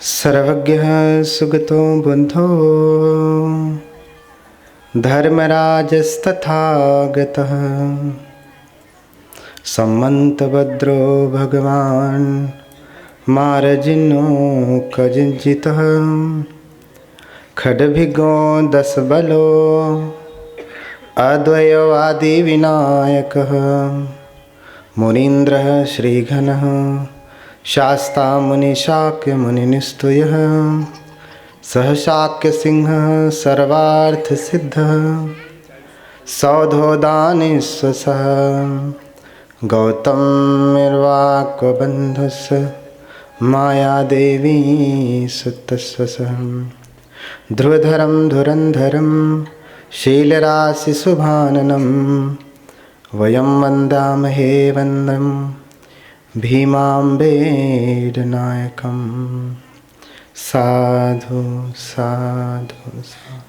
सर्वज्ञः सुगतो बुद्धो धर्मराजस्तथागतः सम्मन्तभद्रो भगवान् मार्जिनो कजिजितः खड्भिगो दशबलो अद्वयवादी विनायकः मुनीन्द्रः श्रीघनः शास्ता मुनिशाक्य मुनिनिस्तुयः सहशाक्य सिंहः सर्वार्थसिद्धः सौधोदानेश्वसः गौतमिर्वाक्वबन्धस्य मायादेवी सुतस्वसः ध्रुवधरं धुरन्धरं शीलराशिशुभाननं वयं वन्दामहे वन्दं भीमाम्बेडनायकं साधु साधु साधु।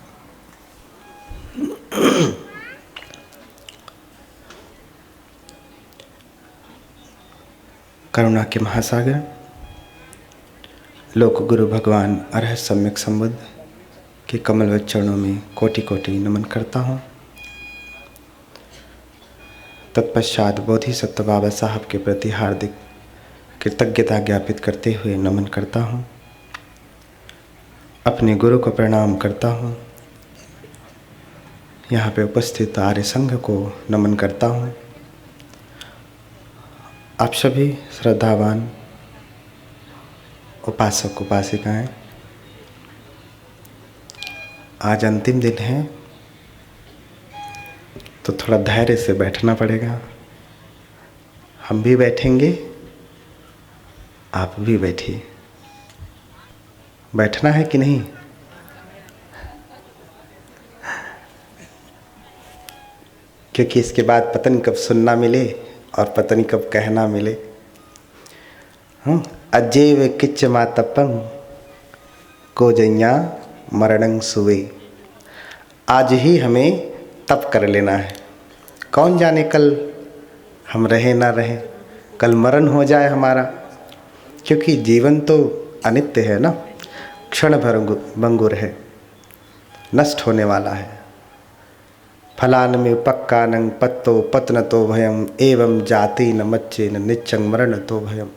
करुणा के महासागर लोक गुरु भगवान अरहत सम्यक संबुद्ध के कमलवत चरणों में कोटि कोटि नमन करता हूँ। तत्पश्चात बोधिसत्व बाबा साहब के प्रति हार्दिक कृतज्ञता ज्ञापित करते हुए नमन करता हूँ। अपने गुरु को प्रणाम करता हूँ। यहाँ पे उपस्थित आर्य संघ को नमन करता हूँ। आप सभी श्रद्धावान उपासक उपासिकाएं, आज अंतिम दिन है तो थोड़ा धैर्य से बैठना पड़ेगा। हम भी बैठेंगे, आप भी बैठिए। बैठना है कि नहीं? क्योंकि इसके बाद पता नहीं कब सुनना मिले और पता नहीं कब कहना मिले। अजेव किच मातपं को जैया मरणं सुवे। आज ही हमें तप कर लेना है। कौन जाने कल हम रहे ना रहे, कल मरण हो जाए हमारा। क्योंकि जीवन तो अनित्य है ना, क्षण भंगुर है, नष्ट होने वाला है। फलान में पक्कानं पत्तो पतनतो भयम एवं जाति न मच्चे न निच्चंग मरण तो भयम।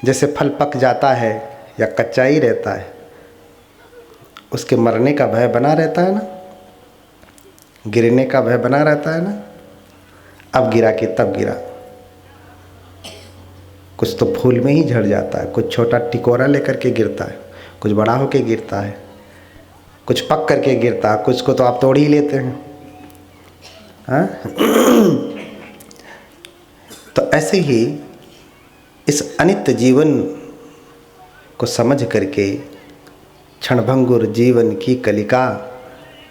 जैसे फल पक जाता है या कच्चा ही रहता है, उसके मरने का भय बना रहता है ना, गिरने का भय बना रहता है ना। अब गिरा कि तब गिरा। कुछ तो फूल में ही झड़ जाता है, कुछ छोटा टिकोरा लेकर के गिरता है, कुछ बड़ा होके गिरता है, कुछ पक करके गिरता है, कुछ को तो आप तोड़ ही लेते हैं। हाँ? तो ऐसे ही इस अनित्य जीवन को समझ करके क्षणभंगुर जीवन की कलिका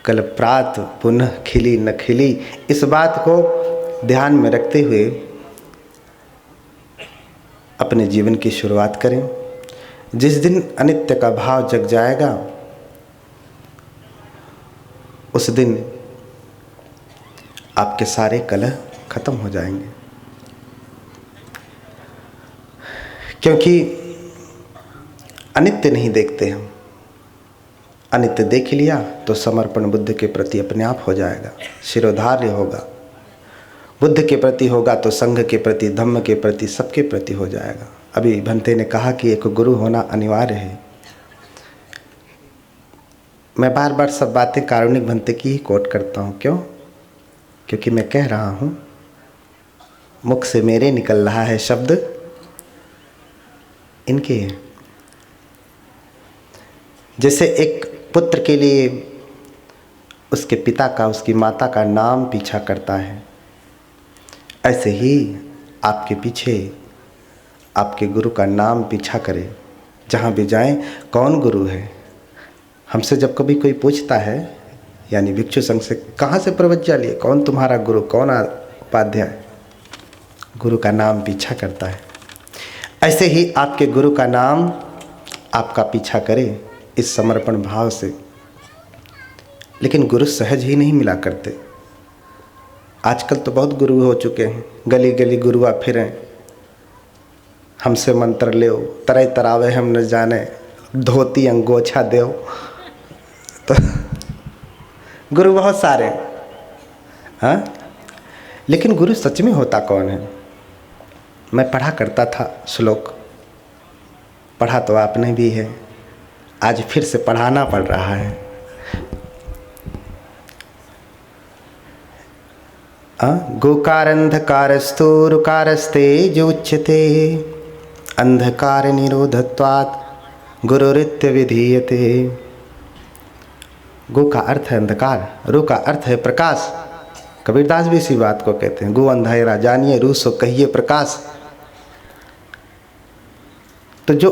कल प्रात पुनः खिली न खिली, इस बात को ध्यान में रखते हुए अपने जीवन की शुरुआत करें। जिस दिन अनित्य का भाव जग जाएगा उस दिन आपके सारे कलह खत्म हो जाएंगे। क्योंकि अनित्य नहीं देखते हम। अनित्य देख लिया तो समर्पण बुद्ध के प्रति अपने आप हो जाएगा, शिरोधार्य होगा। बुद्ध के प्रति होगा तो संघ के प्रति, धम्म के प्रति, सबके प्रति हो जाएगा। अभी भंते ने कहा कि एक गुरु होना अनिवार्य है। मैं बार बार सब बातें कारुणिक भंते की ही कोट करता हूँ। क्यों? क्योंकि मैं कह रहा हूँ, मुख से मेरे निकल रहा है शब्द इनके हैं। जैसे एक पुत्र के लिए उसके पिता का, उसकी माता का नाम पीछा करता है, ऐसे ही आपके पीछे आपके गुरु का नाम पीछा करे। जहाँ भी जाएं, कौन गुरु है? हमसे जब कभी कोई पूछता है, यानी भिक्षु संघ से, कहाँ से प्रवज्ञा लिए, कौन तुम्हारा गुरु, कौन उपाध्याय? गुरु का नाम पीछा करता है। ऐसे ही आपके गुरु का नाम आपका पीछा करे इस समर्पण भाव से। लेकिन गुरु सहज ही नहीं मिला करते। आजकल तो बहुत गुरु हो चुके हैं, गली गली गुरुआ फिरें, हमसे मंत्र ले, तरह तरावे हम न जाने, धोती अंगोछा देव। तो गुरु बहुत सारे हैं, हाँ, लेकिन गुरु सच में होता कौन है? मैं पढ़ा करता था श्लोक, पढ़ा तो आपने भी है, आज फिर से पढ़ाना पड़ रहा है। गोकारंधकारस्तु रुकारस्ते जो उच्यते अंधकार निरोधत्वात् गुरुरित्य विधीयते। गो का अर्थ है अंधकार, रू का अर्थ है प्रकाश। कबीरदास भी इसी बात को कहते हैं, गो अंधेरा जानिए, रू सो कहिए प्रकाश। तो जो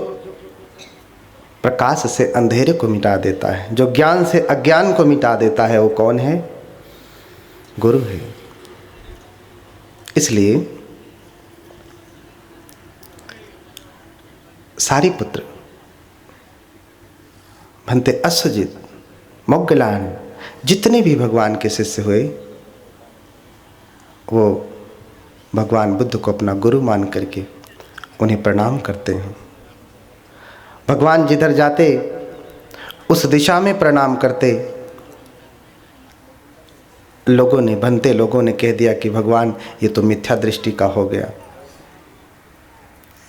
प्रकाश से अंधेरे को मिटा देता है, जो ज्ञान से अज्ञान को मिटा देता है, वो कौन है? गुरु है। इसलिए सारिपुत्र, भंते अश्वजित, मोग्गलान, जितने भी भगवान के शिष्य हुए, वो भगवान बुद्ध को अपना गुरु मान करके उन्हें प्रणाम करते हैं। भगवान जिधर जाते उस दिशा में प्रणाम करते। लोगों ने, भंते लोगों ने कह दिया कि भगवान ये तो मिथ्या दृष्टि का हो गया,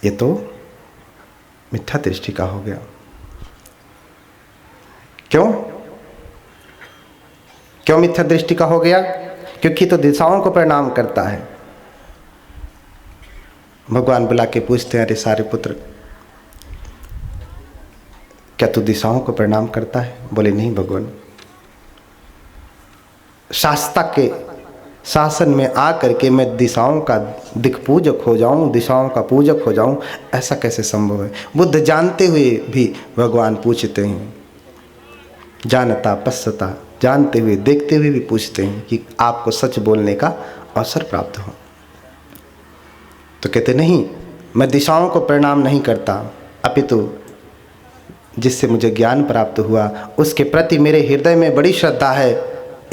ये तो मिथ्या दृष्टि का हो गया। क्यों? क्यों मिथ्या दृष्टि का हो गया? क्योंकि तो दिशाओं को प्रणाम करता है। भगवान बुला के पूछते हैं, अरे सारिपुत्र, क्या तू दिशाओं को प्रणाम करता है? बोले नहीं भगवान, शास्ता के शासन में आकर के मैं दिशाओं का दिक्पूजक हो जाऊं, दिशाओं का पूजक हो जाऊं, ऐसा कैसे संभव है? बुद्ध जानते हुए भी भगवान पूछते हैं, जानता पश्यता, जानते हुए देखते हुए भी पूछते हैं कि आपको सच बोलने का अवसर प्राप्त हो। तो कहते नहीं, मैं दिशाओं को प्रणाम नहीं करता, अपितु जिससे मुझे ज्ञान प्राप्त हुआ उसके प्रति मेरे हृदय में बड़ी श्रद्धा है,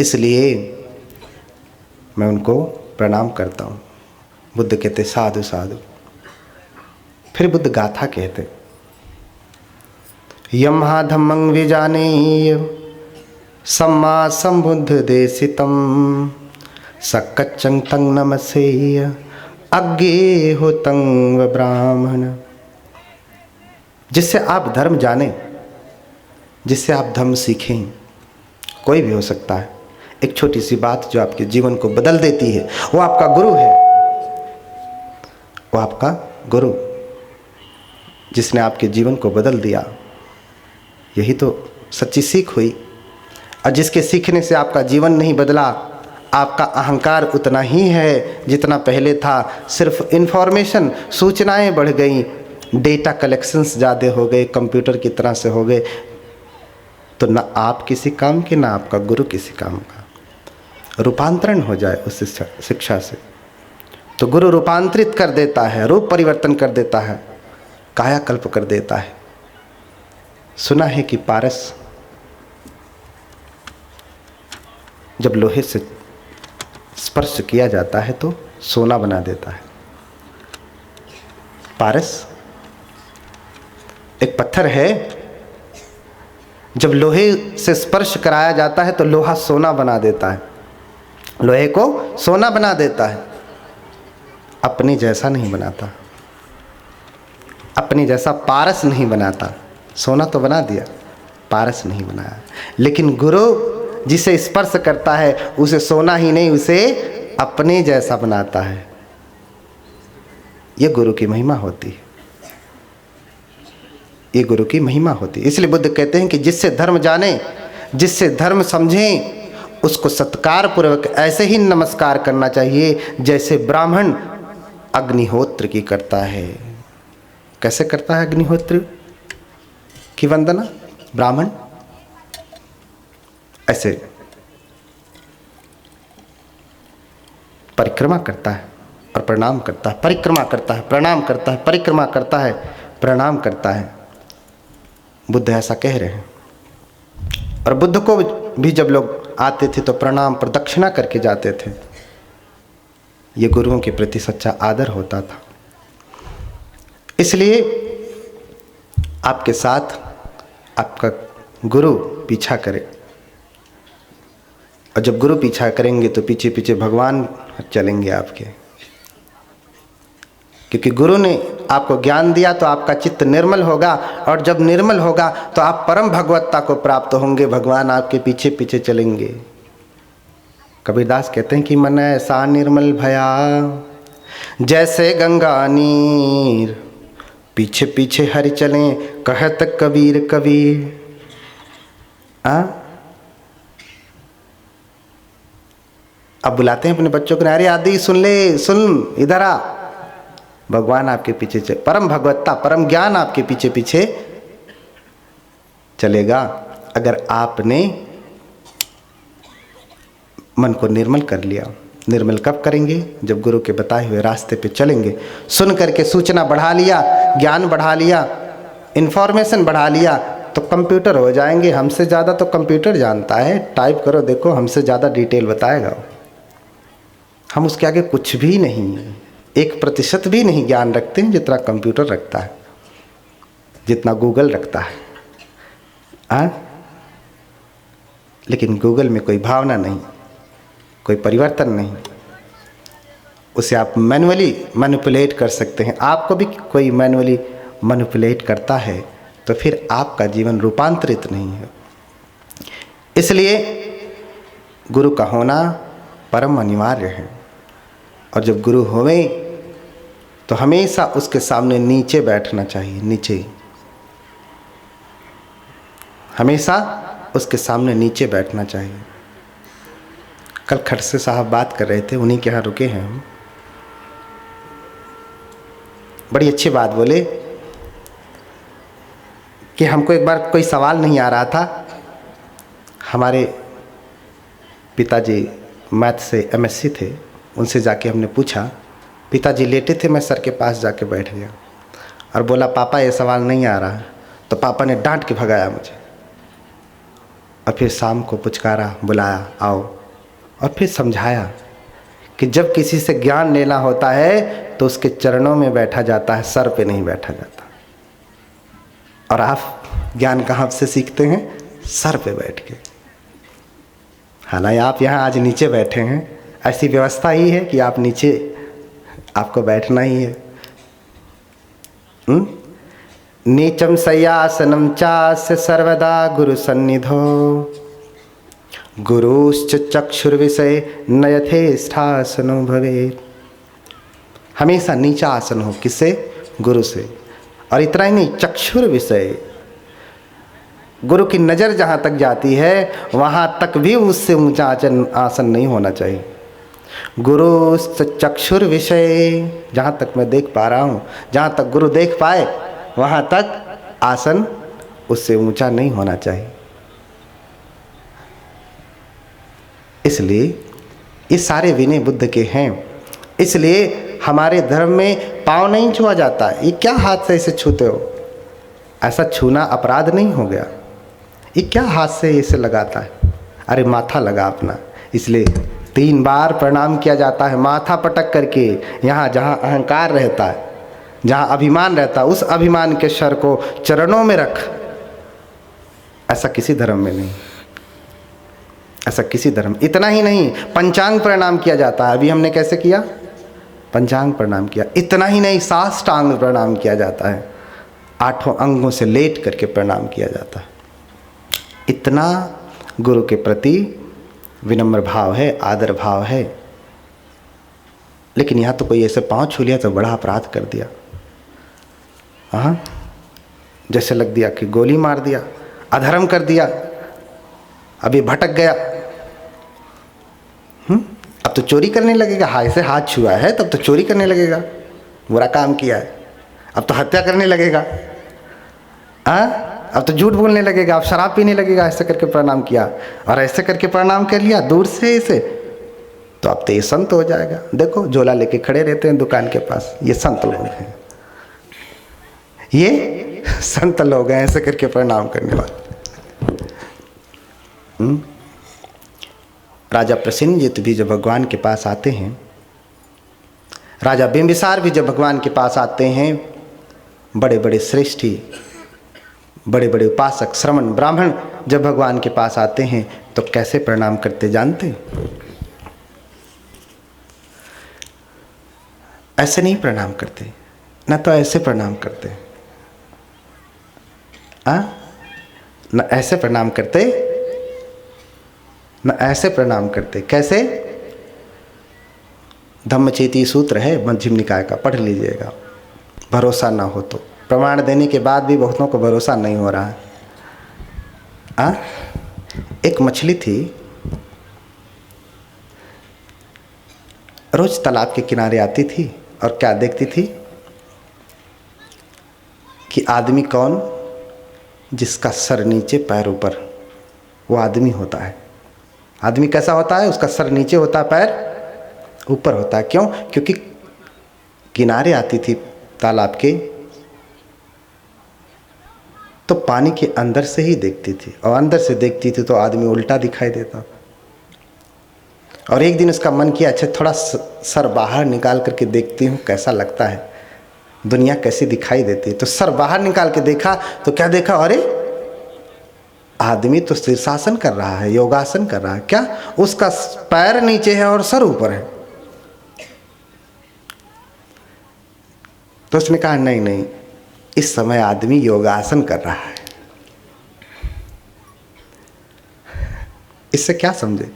इसलिए मैं उनको प्रणाम करता हूँ। बुद्ध कहते साधु साधु। फिर बुद्ध गाथा कहते, यम्हा धम्मं विजानेय सम्मा संबुद्ध देशितम सक्कच्चं तं नमसेय अज्ञे हो तं व ब्राह्मण। जिससे आप धर्म जानें, जिससे आप धर्म सीखें, कोई भी हो सकता है। एक छोटी सी बात जो आपके जीवन को बदल देती है, वो आपका गुरु है। वो आपका गुरु जिसने आपके जीवन को बदल दिया, यही तो सच्ची सीख हुई। और जिसके सीखने से आपका जीवन नहीं बदला, आपका अहंकार उतना ही है जितना पहले था। सिर्फ इन्फॉर्मेशन, सूचनाएं बढ़ गई, डेटा कलेक्शंस ज़्यादा हो गए, कंप्यूटर की तरह से हो गए, तो ना आप किसी काम के, ना आपका गुरु किसी काम का। रूपांतरण हो जाए उस शिक्षा से, तो गुरु रूपांतरित कर देता है, रूप परिवर्तन कर देता है, कायाकल्प कर देता है। सुना है कि पारस जब लोहे से स्पर्श किया जाता है तो सोना बना देता है। पारस एक पत्थर है, जब लोहे से स्पर्श कराया जाता है तो लोहा सोना बना देता है, लोहे को सोना बना देता है। अपने जैसा नहीं बनाता, अपने जैसा पारस नहीं बनाता। सोना तो बना दिया, पारस नहीं बनाया। लेकिन गुरु जिसे स्पर्श करता है उसे सोना ही नहीं, उसे अपने जैसा बनाता है। ये गुरु की महिमा होती है, ये गुरु की महिमा होती है। इसलिए बुद्ध कहते हैं कि जिससे धर्म जाने, जिससे धर्म समझें, उसको सत्कार पूर्वक ऐसे ही नमस्कार करना चाहिए जैसे ब्राह्मण अग्निहोत्र की करता है। कैसे करता है अग्निहोत्र की वंदना ब्राह्मण? ऐसे परिक्रमा करता है और प्रणाम करता है, परिक्रमा करता है, प्रणाम करता है, परिक्रमा करता है, प्रणाम करता है। बुद्ध ऐसा कह रहे हैं। और बुद्ध को भी जब लोग आते थे तो प्रणाम प्रदक्षिणा करके जाते थे। ये गुरुओं के प्रति सच्चा आदर होता था। इसलिए आपके साथ आपका गुरु पीछा करे, और जब गुरु पीछा करेंगे तो पीछे पीछे भगवान चलेंगे आपके, क्योंकि गुरु ने आपको ज्ञान दिया तो आपका चित्त निर्मल होगा, और जब निर्मल होगा तो आप परम भगवत्ता को प्राप्त होंगे, भगवान आपके पीछे पीछे चलेंगे। कबीरदास कहते हैं कि मन ऐसा निर्मल भया जैसे गंगा नीर, पीछे पीछे हरि चलें कहत कबीर कबीर। अब बुलाते हैं अपने बच्चों को, अरे आदि सुन ले, सुन इधर आ, भगवान आपके पीछे चले, परम भगवत्ता परम ज्ञान आपके पीछे पीछे चलेगा, अगर आपने मन को निर्मल कर लिया। निर्मल कब करेंगे? जब गुरु के बताए हुए रास्ते पे चलेंगे। सुन करके सूचना बढ़ा लिया, ज्ञान बढ़ा लिया, इन्फॉर्मेशन बढ़ा लिया, तो कंप्यूटर हो जाएंगे। हमसे ज़्यादा तो कंप्यूटर जानता है, टाइप करो देखो, हमसे ज़्यादा डिटेल बताएगा। हम उसके आगे कुछ भी नहीं, 1% भी नहीं ज्ञान रखते हैं जितना कंप्यूटर रखता है, जितना गूगल रखता है। लेकिन गूगल में कोई भावना नहीं, कोई परिवर्तन नहीं, उसे आप मैन्युअली मैनिपुलेट कर सकते हैं। आपको भी कोई मैन्युअली मैनिपुलेट करता है तो फिर आपका जीवन रूपांतरित नहीं है। इसलिए गुरु का होना परम अनिवार्य है, और जब गुरु होवे तो हमेशा उसके सामने नीचे बैठना चाहिए, नीचे, हमेशा उसके सामने नीचे बैठना चाहिए। कल खड़से साहब बात कर रहे थे, उन्हीं के यहाँ रुके हैं हम, बड़ी अच्छी बात बोले कि हमको एक बार कोई सवाल नहीं आ रहा था। हमारे पिताजी मैथ से MSc थे, उनसे जाके हमने पूछा, पिताजी लेटे थे, मैं सर के पास जाके बैठ गया और बोला पापा ये सवाल नहीं आ रहा, तो पापा ने डांट के भगाया मुझे, और फिर शाम को पुचकारा, बुलाया आओ, और फिर समझाया कि जब किसी से ज्ञान लेना होता है तो उसके चरणों में बैठा जाता है, सर पे नहीं बैठा जाता। और आप ज्ञान कहाँ से सीखते हैं? सर पे बैठ के। हालांकि आप यहाँ आज नीचे बैठे हैं, ऐसी व्यवस्था ही है कि आप नीचे, आपको बैठना ही है। नीचम शय्यासनं चास्य सर्वदा गुरु सन्निधौ, गुरुश्च चक्षुर्विषय न यथेष्ठासनो भवेत्। हमेशा नीचा आसन हो, किससे? गुरु से। और इतना ही नहीं, चक्षुर विषय, गुरु की नज़र जहाँ तक जाती है वहाँ तक भी उससे ऊंचा आसन नहीं होना चाहिए। गुरु चक्षुर विषय, जहाँ तक मैं देख पा रहा हूँ, जहाँ तक गुरु देख पाए वहाँ तक आसन उससे ऊंचा नहीं होना चाहिए। इसलिए ये सारे विनय बुद्ध के हैं। इसलिए हमारे धर्म में पाँव नहीं छुआ जाता। ये क्या हाथ से इसे छूते हो? ऐसा छूना अपराध नहीं हो गया? ये क्या हाथ से इसे लगाता है? अरे माथा लगा अपना। इसलिए 3 बार प्रणाम किया जाता है माथा पटक करके। यहाँ जहाँ अहंकार रहता है, जहाँ अभिमान रहता है, उस अभिमान के सर को चरणों में रख। ऐसा किसी धर्म में नहीं, ऐसा किसी धर्म। इतना ही नहीं, पंचांग प्रणाम किया जाता है। अभी हमने कैसे किया? पंचांग प्रणाम किया। इतना ही नहीं, साष्टांग प्रणाम किया जाता है। 8 अंगों से लेट करके प्रणाम किया जाता है। इतना गुरु के प्रति विनम्र भाव है, आदर भाव है। लेकिन यहाँ तो कोई ऐसे पाँव छू लिया तो बड़ा अपराध कर दिया। हाँ, जैसे लग दिया कि गोली मार दिया, अधर्म कर दिया, अभी भटक गया। अब तो चोरी करने लगेगा। हाथ से हाथ छुआ है तब तो चोरी करने लगेगा, बुरा काम किया है। अब तो हत्या करने लगेगा, अब तो झूठ बोलने लगेगा, अब शराब पीने लगेगा। ऐसे करके प्रणाम किया और ऐसे करके प्रणाम कर लिया दूर से इसे, तो अब तो ये संत हो जाएगा। देखो झोला लेके खड़े रहते हैं दुकान के पास, ये संत लोग हैं, ये संत लोग हैं ऐसे करके प्रणाम करने वाले। राजा प्रसेनजित भी जब भगवान के पास आते हैं, राजा बिंबिसार भी जब भगवान के पास आते हैं, बड़े बड़े श्रेष्ठी बड़े बड़े उपासक श्रमण ब्राह्मण जब भगवान के पास आते हैं तो कैसे प्रणाम करते जानते? ऐसे नहीं प्रणाम करते, ना तो ऐसे प्रणाम करते, न ऐसे प्रणाम करते, न ऐसे प्रणाम करते। कैसे? धम्मचेती सूत्र है मध्यम निकाय का, पढ़ लीजिएगा। भरोसा ना हो तो, प्रमाण देने के बाद भी बहुतों को भरोसा नहीं हो रहा है। एक मछली थी, रोज तालाब के किनारे आती थी और क्या देखती थी कि आदमी कौन, जिसका सर नीचे पैर ऊपर, वो आदमी होता है। आदमी कैसा होता है? उसका सर नीचे होता है, पैर ऊपर होता है। क्यों? क्योंकि किनारे आती थी तालाब के तो पानी के अंदर से ही देखती थी, और अंदर से देखती थी तो आदमी उल्टा दिखाई देता। और एक दिन उसका मन किया, अच्छा थोड़ा सर बाहर निकाल करके देखती हूँ कैसा लगता है, दुनिया कैसी दिखाई देती है। तो सर बाहर निकाल के देखा तो क्या देखा? अरे आदमी तो शीर्षासन कर रहा है, योगासन कर रहा है। क्या? उसका पैर नीचे है और सर ऊपर है। तो उसने कहा नहीं नहीं, इस समय आदमी योगासन कर रहा है। इससे क्या समझे?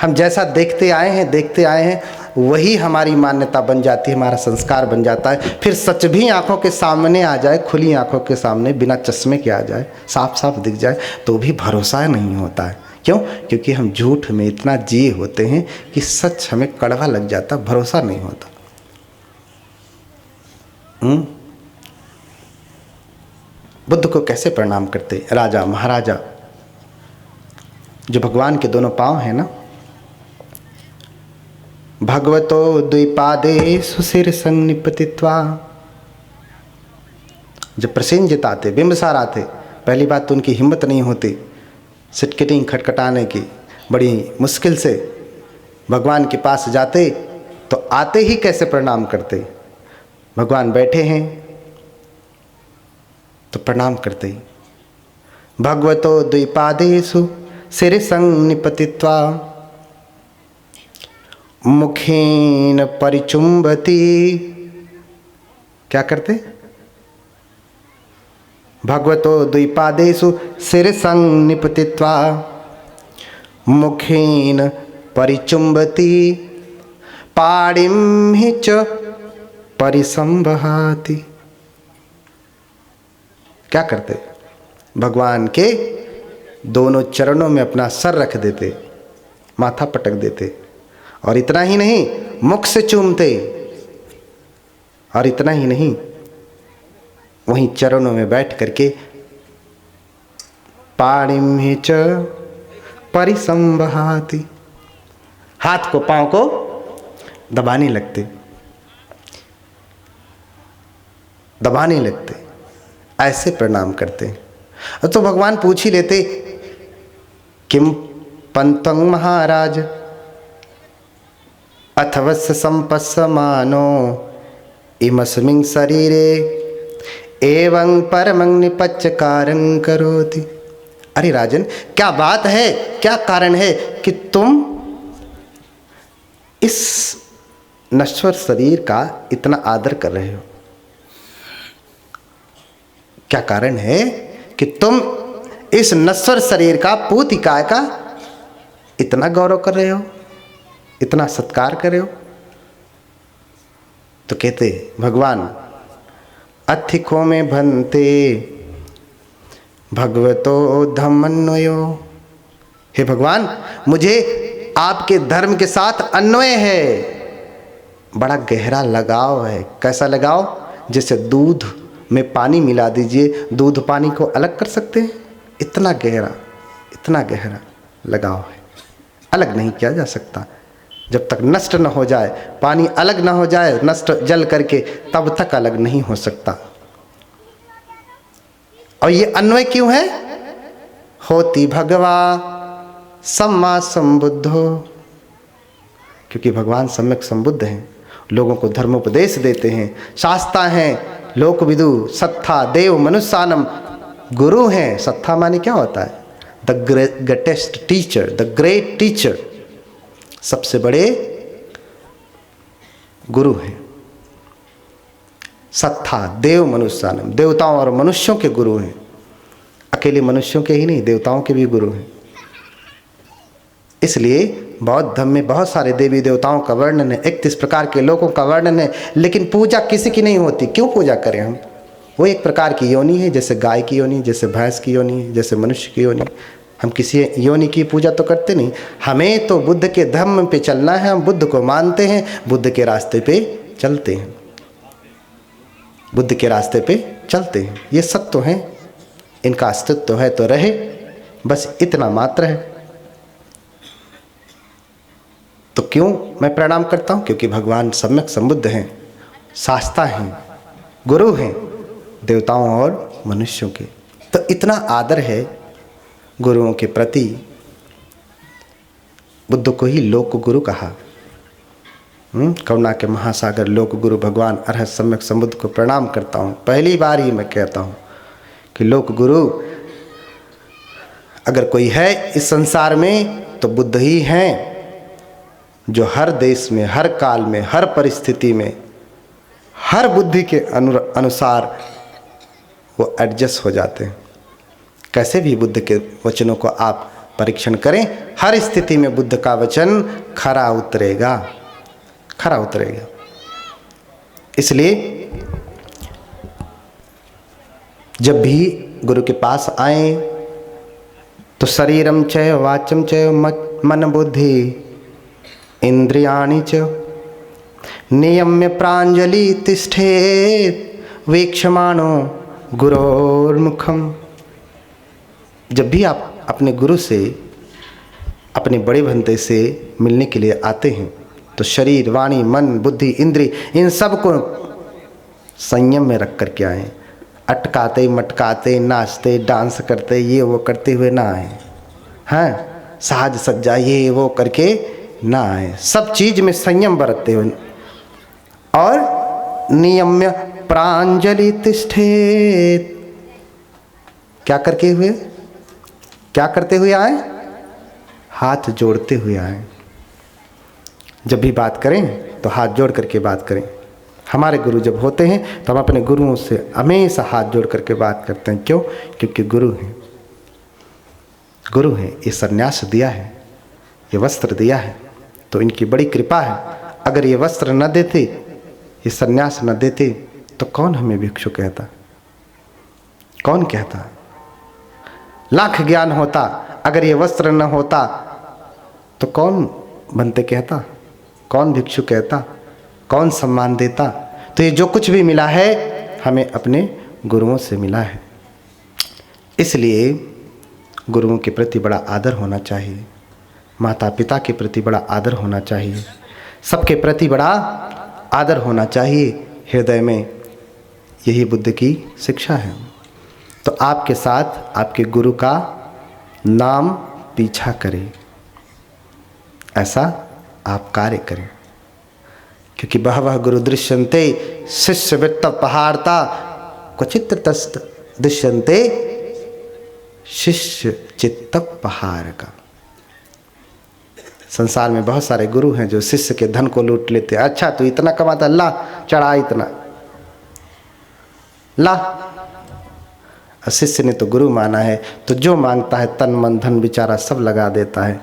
हम जैसा देखते आए हैं वही हमारी मान्यता बन जाती है, हमारा संस्कार बन जाता है। फिर सच भी आंखों के सामने आ जाए, खुली आंखों के सामने, बिना चश्मे के आ जाए, साफ साफ दिख जाए, तो भी भरोसा नहीं होता है। क्यों? क्योंकि हम झूठ में इतना जिए होते हैं कि सच हमें कड़वा लग जाता, भरोसा नहीं होता। बुद्ध को कैसे प्रणाम करते? राजा महाराजा, जो भगवान के दोनों पांव हैं ना, भगवतो द्विपादे सुशिर संनिपतित्वा। जब प्रसेनजित आते, बिंबसार आते, पहली बात तो उनकी हिम्मत नहीं होती सिटकिटिंग खटखटाने की, बड़ी मुश्किल से भगवान के पास जाते तो आते ही कैसे प्रणाम करते? भगवान बैठे हैं तो प्रणाम करते ही, भगवतो द्विपादेषु शिर संनिपतित्वा मुखेन परिचुंबती। क्या करते? भगवतो द्विपादेषु शिर संनिपतित्वा मुखेन परिचुंबती पाणिं हि च परिसंवहाति। क्या करते? भगवान के दोनों चरणों में अपना सर रख देते, माथा पटक देते, और इतना ही नहीं, मुख से चूमते, और इतना ही नहीं, वहीं चरणों में बैठ करके पाणिं हि च परिसंवहाति, हाथ को, पांव को दबाने लगते, दबाने लगते, ऐसे प्रणाम करते। तो भगवान पूछ ही लेते, किम पंतं महाराज अथवस्य संपस्समानो इमस्मिन् शरीरे एवं परमं निपच्चकारं करोति। अरे राजन, क्या बात है, क्या कारण है कि तुम इस नश्वर शरीर का इतना आदर कर रहे हो? क्या कारण है कि तुम इस नश्वर शरीर का, पूतिकाय का इतना गौरव कर रहे हो, इतना सत्कार कर रहे हो? तो कहते भगवान, अथिको में भन्ते भगवतो धम्मन्वयो। हे भगवान, मुझे आपके धर्म के साथ अन्वय है, बड़ा गहरा लगाव है। कैसा लगाव? जैसे दूध में पानी मिला दीजिए, दूध पानी को अलग कर सकते हैं? इतना गहरा लगाव है, अलग नहीं किया जा सकता। जब तक नष्ट न हो जाए, पानी अलग न हो जाए नष्ट जल करके, तब तक अलग नहीं हो सकता। और ये अन्वय क्यों है? होती भगवा सम्मा संबुद्धो, क्योंकि भगवान सम्यक संबुद्ध हैं, लोगों को धर्मोपदेश देते हैं, शास्ता हैं, लोकविदु सत्था देव मनुष्यानम, गुरु हैं। सत्था माने क्या होता है? The greatest teacher, the great teacher, सबसे बड़े गुरु हैं। सत्था देव मनुष्यानम, देवताओं और मनुष्यों के गुरु हैं। अकेले मनुष्यों के ही नहीं, देवताओं के भी गुरु हैं। इसलिए बौद्ध धर्म में बहुत सारे देवी देवताओं का वर्णन है, 31 प्रकार के लोगों का वर्णन है, लेकिन पूजा किसी की नहीं होती। क्यों पूजा करें हम? वो एक प्रकार की योनि है, जैसे गाय की योनि, जैसे भैंस की योनि, जैसे मनुष्य की योनि। हम किसी योनि की पूजा तो करते नहीं। हमें तो बुद्ध के धर्म पे चलना है, हम बुद्ध को मानते हैं, बुद्ध के रास्ते पे चलते हैं, बुद्ध के रास्ते पे चलते हैं। ये सत्य है, इनका अस्तित्व है तो रहे, बस इतना मात्र है। तो क्यों मैं प्रणाम करता हूँ? क्योंकि भगवान सम्यक संबुद्ध हैं, शास्ता हैं, गुरु हैं देवताओं और मनुष्यों के। तो इतना आदर है गुरुओं के प्रति। बुद्ध को ही लोक गुरु कहा। करुणा के महासागर लोक गुरु भगवान अरहत सम्यक संबुद्ध को प्रणाम करता हूँ। पहली बार ही मैं कहता हूँ कि लोक गुरु अगर कोई है इस संसार में तो बुद्ध ही हैं, जो हर देश में, हर काल में, हर परिस्थिति में, हर बुद्धि के अनुसार वो एडजस्ट हो जाते हैं। कैसे भी बुद्ध के वचनों को आप परीक्षण करें, हर स्थिति में बुद्ध का वचन खरा उतरेगा, खरा उतरेगा। इसलिए जब भी गुरु के पास आए तो शरीरम च वाचम च मन बुद्धि इंद्रियाणि च नियम्य प्रांजलि तिष्ठेत वीक्षमाणो गुरोर्मुखम। जब भी आप अपने गुरु से, अपने बड़े भंते से मिलने के लिए आते हैं तो शरीर, वाणी, मन, बुद्धि, इंद्री, इन सब को संयम में रख करके आए। अटकाते मटकाते, नाचते डांस करते, ये वो करते हुए ना आए। हाँ, साज सज्जा ये वो करके ना आए। सब चीज में संयम बरतते हुए और नियम्य प्रांजलि तिष्ठेत। क्या करके हुए, क्या करते हुए आए? हाथ जोड़ते हुए आए। जब भी बात करें तो हाथ जोड़ करके बात करें। हमारे गुरु जब होते हैं तो हम अपने गुरुओं से हमेशा हाथ जोड़ करके बात करते हैं। क्यों? क्योंकि गुरु हैं, गुरु हैं। ये संन्यास दिया है, ये वस्त्र दिया है, तो इनकी बड़ी कृपा है। अगर ये वस्त्र न देते, ये संन्यास न देते तो कौन हमें भिक्षु कहता? कौन कहता? लाख ज्ञान होता, अगर ये वस्त्र न होता तो कौन बनते कहता? कौन भिक्षु कहता? कौन सम्मान देता? तो ये जो कुछ भी मिला है हमें अपने गुरुओं से मिला है। इसलिए गुरुओं के प्रति बड़ा आदर होना चाहिए, माता पिता के प्रति बड़ा आदर होना चाहिए, सबके प्रति बड़ा आदर होना चाहिए हृदय में। यही बुद्ध की शिक्षा है। तो आपके साथ आपके गुरु का नाम पीछा करें, ऐसा आप कार्य करें। क्योंकि बहवः गुरु दृश्यन्ते शिष्य वित्त पहाड़ता क्वचित् तस्त दृश्यन्ते शिष्य चित्त पहाड़ का। संसार में बहुत सारे गुरु हैं जो शिष्य के धन को लूट लेते। अच्छा तो इतना कमाता, ला चढ़ा इतना, ला। शिष्य ने तो गुरु माना है तो जो मांगता है तन मन धन बेचारा सब लगा देता है,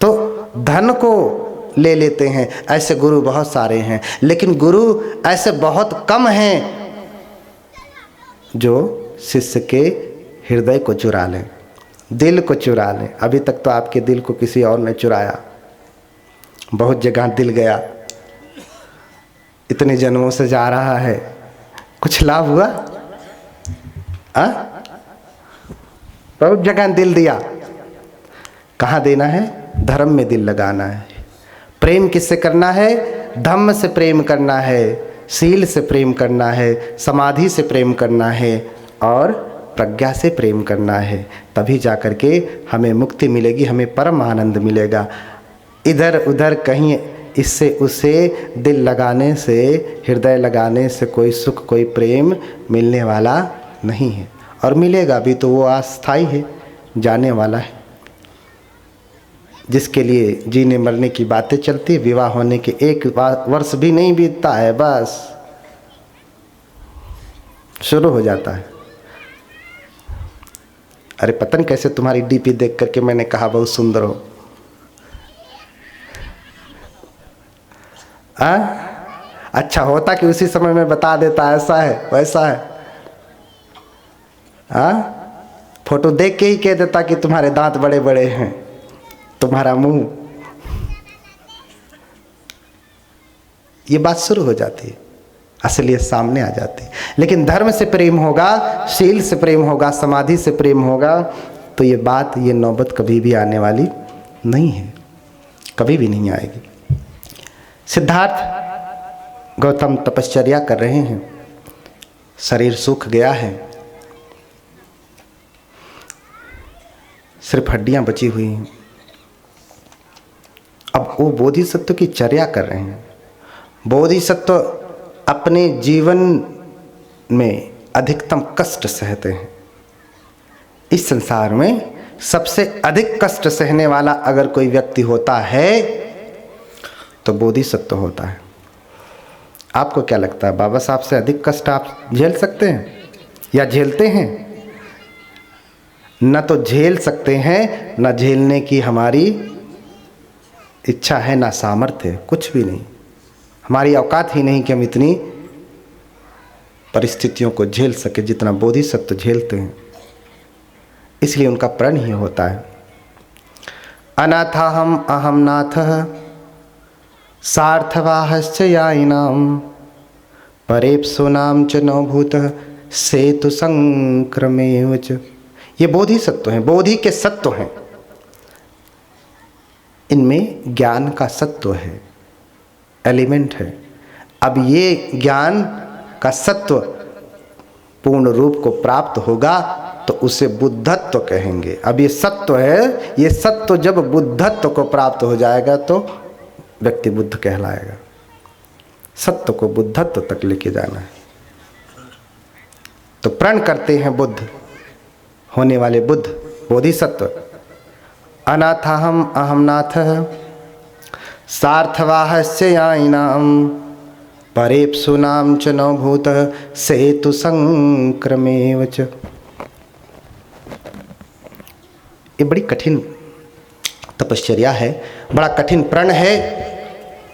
तो धन को ले लेते हैं। ऐसे गुरु बहुत सारे हैं, लेकिन गुरु ऐसे बहुत कम हैं जो शिष्य के हृदय को चुरा लें, दिल को चुरा लें। अभी तक तो आपके दिल को किसी और ने चुराया, बहुत जगह दिल गया, इतने जन्मों से जा रहा है, कुछ लाभ हुआ? बहुत जगह दिल दिया, कहाँ देना है? धर्म में दिल लगाना है। प्रेम किससे करना है? धम्म से प्रेम करना है, शील से प्रेम करना है, समाधि से प्रेम करना है और प्रज्ञा से प्रेम करना है। तभी जाकर के हमें मुक्ति मिलेगी, हमें परम आनंद मिलेगा। इधर उधर कहीं इससे उससे दिल लगाने से, हृदय लगाने से कोई सुख, कोई प्रेम मिलने वाला नहीं है। और मिलेगा भी तो वो अस्थाई है, जाने वाला है। जिसके लिए जीने मरने की बातें चलती, विवाह होने के 1 वर्ष भी नहीं बीतता है, बस शुरू हो जाता है। अरे पता नहीं कैसे तुम्हारी डीपी देख करके मैंने कहा बहुत सुंदर हो। अच्छा होता कि उसी समय में बता देता ऐसा है वैसा है। फोटो देख के ही कह देता कि तुम्हारे दांत बड़े बड़े हैं, तुम्हारा मुंह, ये बात शुरू हो जाती है, असलियत सामने आ जाती है। लेकिन धर्म से प्रेम होगा, शील से प्रेम होगा, समाधि से प्रेम होगा, तो ये बात, ये नौबत कभी भी आने वाली नहीं है, कभी भी नहीं आएगी। सिद्धार्थ गौतम तपश्चर्या कर रहे हैं, शरीर सूख गया है, सिर्फ हड्डियां बची हुई हैं। अब वो बोधिसत्व की चर्या कर रहे हैं। बोधिसत्व अपने जीवन में अधिकतम कष्ट सहते हैं। इस संसार में सबसे अधिक कष्ट सहने वाला अगर कोई व्यक्ति होता है तो बोधिसत्व होता है। आपको क्या लगता है, बाबा साहब से अधिक कष्ट आप झेल सकते हैं या झेलते हैं? न तो झेल सकते हैं, न झेलने की हमारी इच्छा है, ना सामर्थ्य, कुछ भी नहीं। हमारी औकात ही नहीं कि हम इतनी परिस्थितियों को झेल सके जितना बोधिसत्व झेलते हैं। इसलिए उनका प्रण ही होता है, अनाथाहम अहम नाथः सार्थवाहश्च याइनाम परेप्सुनाम च नो भूतः सेतु संक्रमेव च। ये बोधिसत्व हैं, बोधि के सत्व हैं। इनमें ज्ञान का सत्व है, एलिमेंट है। अब ये ज्ञान का सत्व पूर्ण रूप को प्राप्त होगा तो उसे बुद्धत्व कहेंगे। अब ये सत्व है, ये सत्व जब बुद्धत्व को प्राप्त हो जाएगा तो व्यक्ति बुद्ध कहलाएगा। सत्व को बुद्धत्व तक लेके जाना है। तो प्रण करते हैं बुद्ध होने वाले बुद्ध, बोधिसत्व, अनाथाहम अहम नाथः सार्थवाहस्य याइनाम परेप्सुनाम च नो भूतः सेतु संक्रमेव च। ये बड़ी कठिन तपश्चर्या है, बड़ा कठिन प्रण है,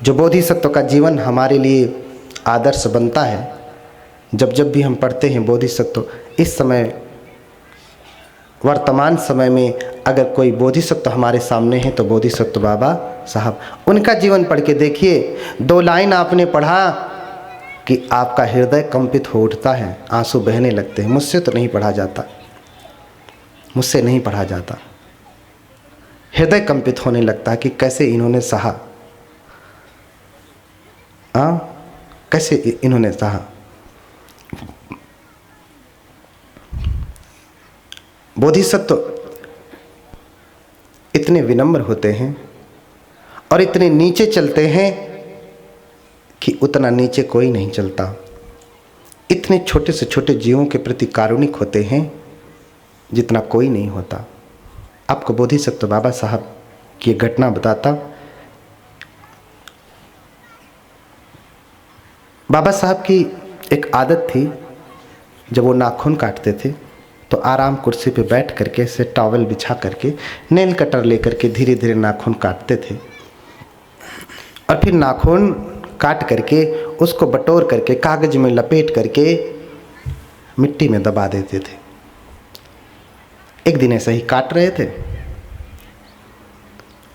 जो बोधिसत्व का जीवन हमारे लिए आदर्श बनता है। जब जब भी हम पढ़ते हैं बोधिसत्व, इस समय वर्तमान समय में अगर कोई बोधिसत्व हमारे सामने है तो बोधिसत्व बाबा साहब। उनका जीवन पढ़ के देखिए, 2 लाइन आपने पढ़ा कि आपका हृदय कंपित हो उठता है, आंसू बहने लगते हैं। मुझसे तो नहीं पढ़ा जाता, मुझसे नहीं पढ़ा जाता। हृदय कंपित होने लगता है कि कैसे इन्होंने सहा, कैसे इन्होंने सहा। बोधिसत्व इतने विनम्र होते हैं और इतने नीचे चलते हैं कि उतना नीचे कोई नहीं चलता। इतने छोटे से छोटे जीवों के प्रति कारुणिक होते हैं जितना कोई नहीं होता। आपको बोधिसत्व बाबा साहब की घटना बताता। बाबा साहब की एक आदत थी, जब वो नाखून काटते थे तो आराम कुर्सी पे बैठ करके से टॉवल बिछा करके नेल कटर लेकर के धीरे धीरे नाखून काटते थे और फिर नाखून काट करके उसको बटोर करके कागज में लपेट करके मिट्टी में दबा देते थे। एक दिन ऐसे ही काट रहे थे,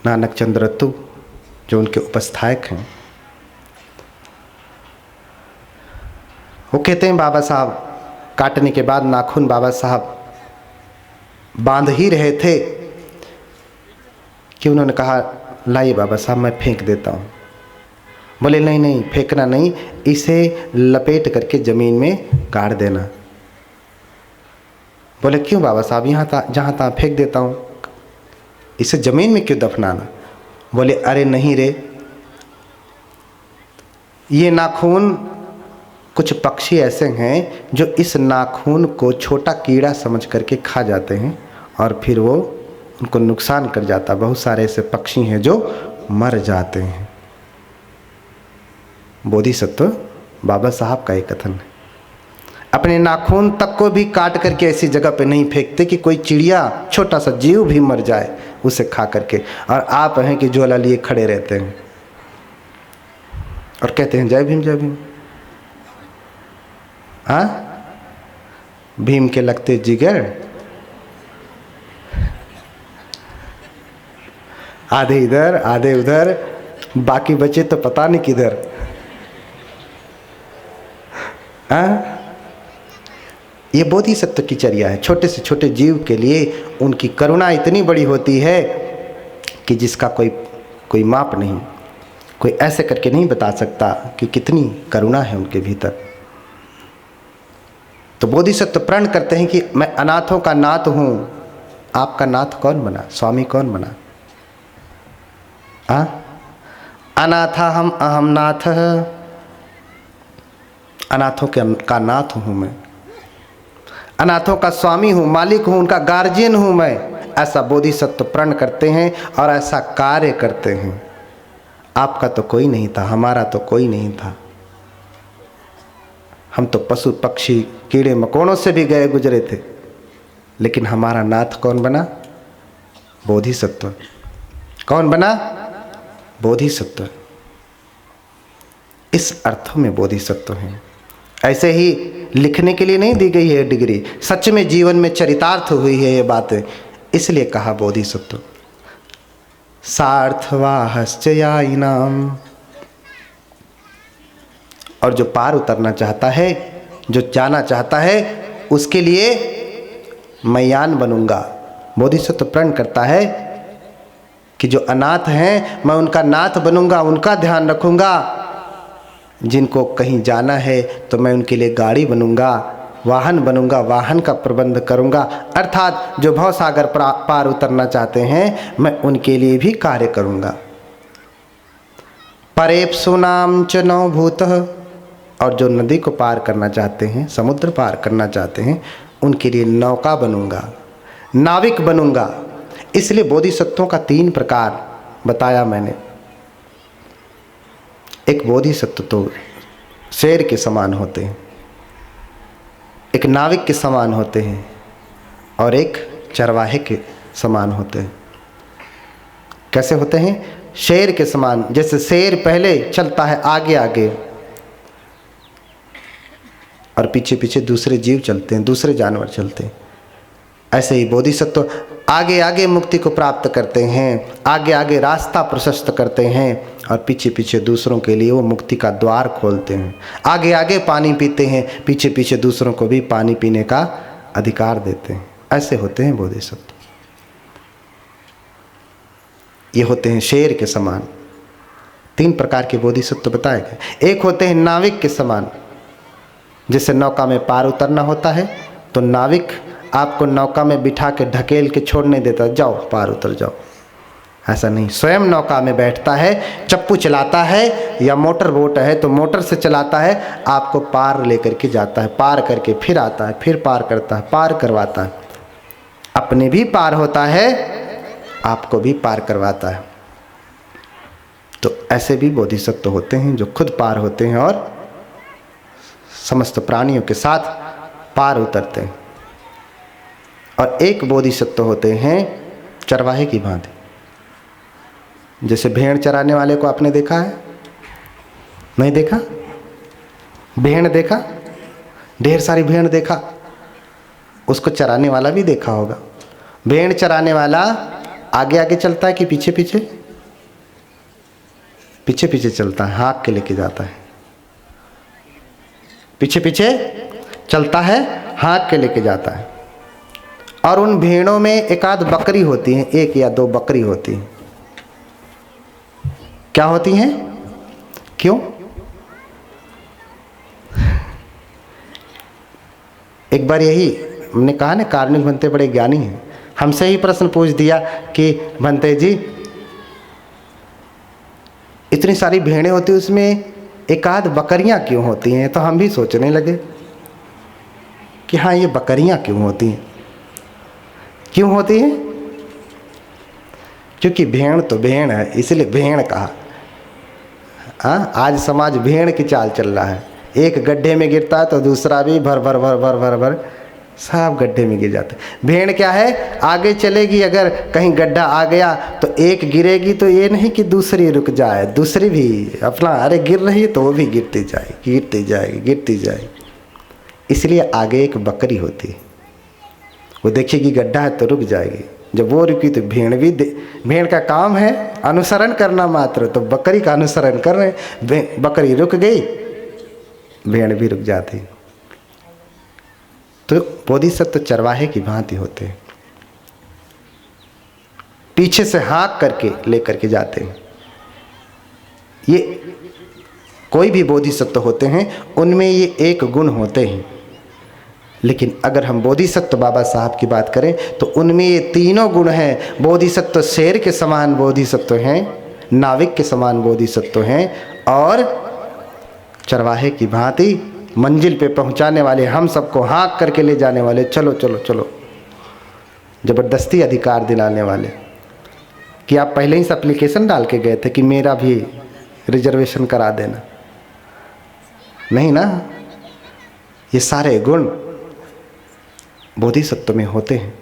नानक चंद्र रत्तू जो उनके उपस्थायक हैं, वो कहते हैं बाबा साहब काटने के बाद नाखून बाबा साहब बांध ही रहे थे कि उन्होंने कहा लाइए बाबा साहब मैं फेंक देता हूँ। बोले नहीं नहीं फेंकना नहीं, इसे लपेट करके ज़मीन में गाड़ देना। बोले क्यों बाबा साहब, यहाँ जहाँ तहाँ फेंक देता हूँ, इसे ज़मीन में क्यों दफनाना। बोले अरे नहीं रे, ये नाखून कुछ पक्षी ऐसे हैं जो इस नाखून को छोटा कीड़ा समझ करके खा जाते हैं और फिर वो उनको नुकसान कर जाता। बहुत सारे ऐसे पक्षी हैं जो मर जाते हैं। बोधिसत्व बाबा साहब का एक कथन है। अपने नाखून तक को भी काट करके ऐसी जगह पे नहीं फेंकते कि कोई चिड़िया, छोटा सा जीव भी मर जाए उसे खा करके, और आप हैं कि झोला लिए खड़े रहते हैं और कहते हैं जय भीम जय भीम। हाँ, भीम के लगते जिगर, आधे इधर आधे उधर, बाकी बचे तो पता नहीं किधर। हाँ, ये बोधिसत्व की चर्या है। छोटे से छोटे जीव के लिए उनकी करुणा इतनी बड़ी होती है कि जिसका कोई माप नहीं। कोई ऐसे करके नहीं बता सकता कि कितनी करुणा है उनके भीतर। तो बोधिसत्व प्रण करते हैं कि मैं अनाथों का नाथ हूं। आपका नाथ कौन बना? स्वामी कौन बना? अनाथा हम अहम नाथ, अनाथों का नाथ हूं मैं, अनाथों का स्वामी हूं, मालिक हूं, उनका गार्जियन हूं मैं। ऐसा बोधिसत्व प्रण करते हैं और ऐसा कार्य करते हैं। आपका तो कोई नहीं था, हमारा तो कोई नहीं था। हम तो पशु पक्षी कीड़े मकोड़ों से भी गए गुजरे थे, लेकिन हमारा नाथ कौन बना? बोधिसत्व। कौन बना? बोधिसत्व। इस अर्थों में बोधिसत्व है। ऐसे ही लिखने के लिए नहीं दी गई है डिग्री, सच में जीवन में चरितार्थ हुई है ये बातें, इसलिए कहा बोधिसत्व। सार्थवाहश्चयायिनाम। और जो पार उतरना चाहता है, जो जाना चाहता है, उसके लिए मैं यान बनूंगा। बोधिसत्व प्रण करता है कि जो अनाथ हैं मैं उनका नाथ बनूंगा, उनका ध्यान रखूंगा। जिनको कहीं जाना है तो मैं उनके लिए गाड़ी बनूंगा, वाहन बनूंगा, वाहन का प्रबंध करूंगा। अर्थात जो भवसागर पार उतरना चाहते हैं मैं उनके लिए भी कार्य करूंगा। परेप्सुनाम च नवभूतः। और जो नदी को पार करना चाहते हैं, समुद्र पार करना चाहते हैं, उनके लिए नौका बनूंगा, नाविक बनूंगा। इसलिए बोधिसत्वों का 3 प्रकार बताया मैंने। एक बोधिसत्व तो शेर के समान होते हैं, एक नाविक के समान होते हैं, और एक चरवाहे के समान होते हैं। कैसे होते हैं? शेर के समान। जैसे शेर पहले चलता है आगे आगे और पीछे पीछे दूसरे जीव चलते हैं, दूसरे जानवर चलते हैं। ऐसे ही बोधिसत्व आगे आगे मुक्ति को प्राप्त करते हैं, आगे आगे रास्ता प्रशस्त करते हैं, और पीछे पीछे दूसरों के लिए वो मुक्ति का द्वार खोलते हैं। आगे आगे पानी पीते हैं, पीछे पीछे दूसरों को भी पानी पीने का अधिकार देते हैं। ऐसे होते हैं बोधिसत्व। ये होते हैं शेर के समान। 3 प्रकार के बोधिसत्व बताए गए। एक होते हैं नाविक के समान। जैसे नौका में पार उतरना होता है तो नाविक आपको नौका में बिठा के ढकेल के छोड़ नहीं देता, जाओ पार उतर जाओ। ऐसा नहीं, स्वयं नौका में बैठता है, चप्पू चलाता है, या मोटर बोट है तो मोटर से चलाता है, आपको पार लेकर के जाता है, पार करके फिर आता है, फिर पार करता है, पार करवाता है। अपने भी पार होता है, आपको भी पार करवाता है। तो ऐसे भी बोधिसत्व होते हैं जो खुद पार होते हैं और समस्त प्राणियों के साथ पार उतरते हैं। और एक बोधिसत्व होते हैं चरवाहे की भांति। जैसे भेड़ चराने वाले को आपने देखा है? नहीं देखा? भेड़ देखा? ढेर सारी भेड़ देखा, उसको चराने वाला भी देखा होगा। भेड़ चराने वाला आगे आगे चलता है कि पीछे पीछे? पीछे पीछे चलता है, हाँक के लेके जाता है। पीछे पीछे चलता है, हाँक के लेके जाता है। और उन भेड़ों में एक आध बकरी होती है, 1 या 2 बकरी होती है। क्या होती हैं? क्यों? एक बार यही हमने कहा ना, कार्निक भंते बड़े ज्ञानी हैं, हमसे ही प्रश्न पूछ दिया कि भंते जी इतनी सारी भेड़ें होती, उसमें एक आध बकरियां क्यों होती हैं? तो हम भी सोचने लगे कि हाँ, ये बकरियां क्यों होती हैं? क्यों होती हैं? क्योंकि भेड़ तो भेड़ है, इसलिए भेड़ कहा। हाँ, आज समाज भेड़ की चाल चल रहा है। एक गड्ढे में गिरता है तो दूसरा भी भर भर भर भर भर भर सब गड्ढे में गिर जाते। भेड़ क्या है, आगे चलेगी, अगर कहीं गड्ढा आ गया तो एक गिरेगी तो ये नहीं कि दूसरी रुक जाए, दूसरी भी अपना अरे गिर रही है तो वो भी गिरती जाएगी, गिरती जाएगी, गिरती जाएगी। इसलिए आगे एक बकरी होती है, वो देखेगी गड्ढा है तो रुक जाएगी। जब वो रुकी तो भेड़ भी भेड़ का काम है अनुसरण करना मात्र, तो बकरी का अनुसरण कर रहे। बकरी रुक गई, भेड़ भी रुक जाती। तो बोधिसत्व चरवाहे की भांति होते हैं, पीछे से हाँक करके लेकर के जाते हैं। ये कोई भी बोधिसत्व होते हैं उनमें ये एक गुण होते हैं। लेकिन अगर हम बोधिसत्व बाबा साहब की बात करें तो उनमें ये तीनों गुण हैं। बोधिसत्व शेर के समान बोधिसत्व हैं, नाविक के समान बोधिसत्व हैं, और चरवाहे की भांति मंजिल पे पहुंचाने वाले, हम सबको हाँक करके ले जाने वाले, चलो चलो चलो, ज़बरदस्ती अधिकार दिलाने वाले। कि आप पहले ही से एप्लीकेशन डाल के गए थे कि मेरा भी रिजर्वेशन करा देना? नहीं ना। ये सारे गुण बोधिसत्व में होते हैं।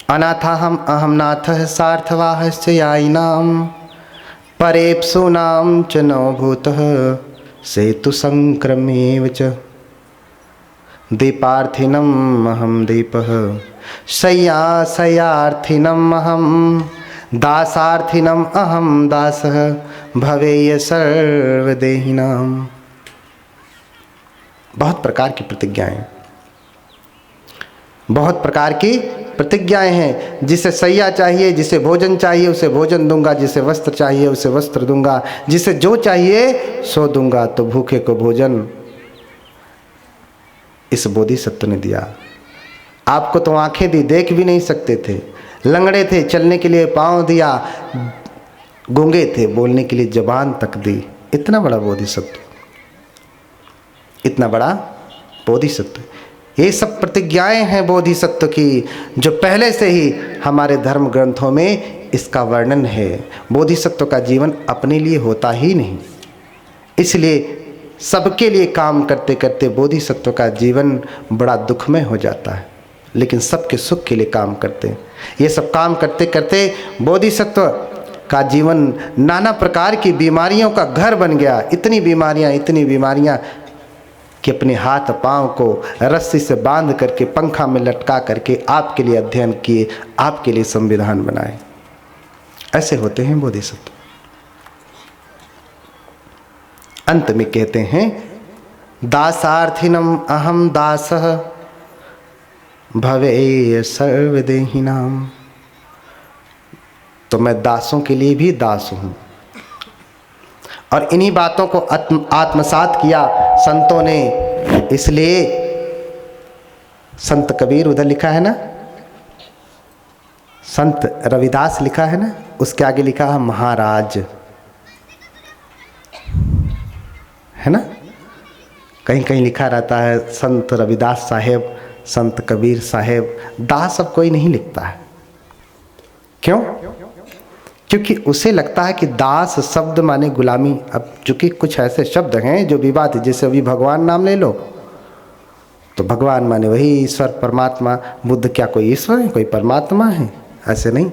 अनाथाहम अहम नाथः सार्थवाहस्य यायिनाम परेप्सुनाम च नौ भूतः सेतु संक्रमेव च दीपार्थिनम अहम दीपः शय्यार्थीनम अहम दासार्थिनम अहम दासः भवेय सर्वदेहिनाम। बहुत प्रकार की प्रतिज्ञाएं, बहुत प्रकार की प्रतिज्ञाएं हैं। जिसे सैया चाहिए, जिसे भोजन चाहिए उसे भोजन दूंगा, जिसे वस्त्र चाहिए उसे वस्त्र दूंगा, जिसे जो चाहिए सो दूंगा। तो भूखे को भोजन इस बोधिसत्व ने दिया। आपको तो आंखें दी, देख भी नहीं सकते थे, लंगड़े थे, चलने के लिए पांव दिया, गूंगे थे, बोलने के लिए जबान तक दी। इतना बड़ा बोधिसत्व, इतना बड़ा बोधिसत्व। ये सब प्रतिज्ञाएं हैं बोधिसत्व की, जो पहले से ही हमारे धर्म ग्रंथों में इसका वर्णन है। बोधिसत्व का जीवन अपने लिए होता ही नहीं, इसलिए सबके लिए काम करते करते बोधिसत्व का जीवन बड़ा दुखमय हो जाता है। लेकिन सबके सुख के लिए काम करते हैं। ये सब काम करते करते बोधिसत्व का जीवन नाना प्रकार की बीमारियों का घर बन गया। इतनी बीमारियां कि अपने हाथ पांव को रस्सी से बांध करके पंखा में लटका करके आपके लिए अध्ययन किए, आपके लिए संविधान बनाए। ऐसे होते हैं बोधिसत्व। अंत में कहते हैं दासार्थिनम अहम दासः भवेय सर्वदेहिनाम। तो मैं दासों के लिए भी दास हूं। और इन्हीं बातों को आत्मसात किया संतों ने। इसलिए संत कबीर उधर लिखा है ना, संत रविदास लिखा है ना, उसके आगे लिखा है महाराज, है ना। कहीं कहीं लिखा रहता है संत रविदास साहेब, संत कबीर साहेब। दास अब कोई नहीं लिखता है। क्यों? क्योंकि उसे लगता है कि दास शब्द माने गुलामी। अब चूंकि कुछ ऐसे शब्द हैं जो विवाद है, जैसे अभी भगवान नाम ले लो तो भगवान माने वही ईश्वर परमात्मा। बुद्ध क्या कोई ईश्वर है, कोई परमात्मा है? ऐसे नहीं।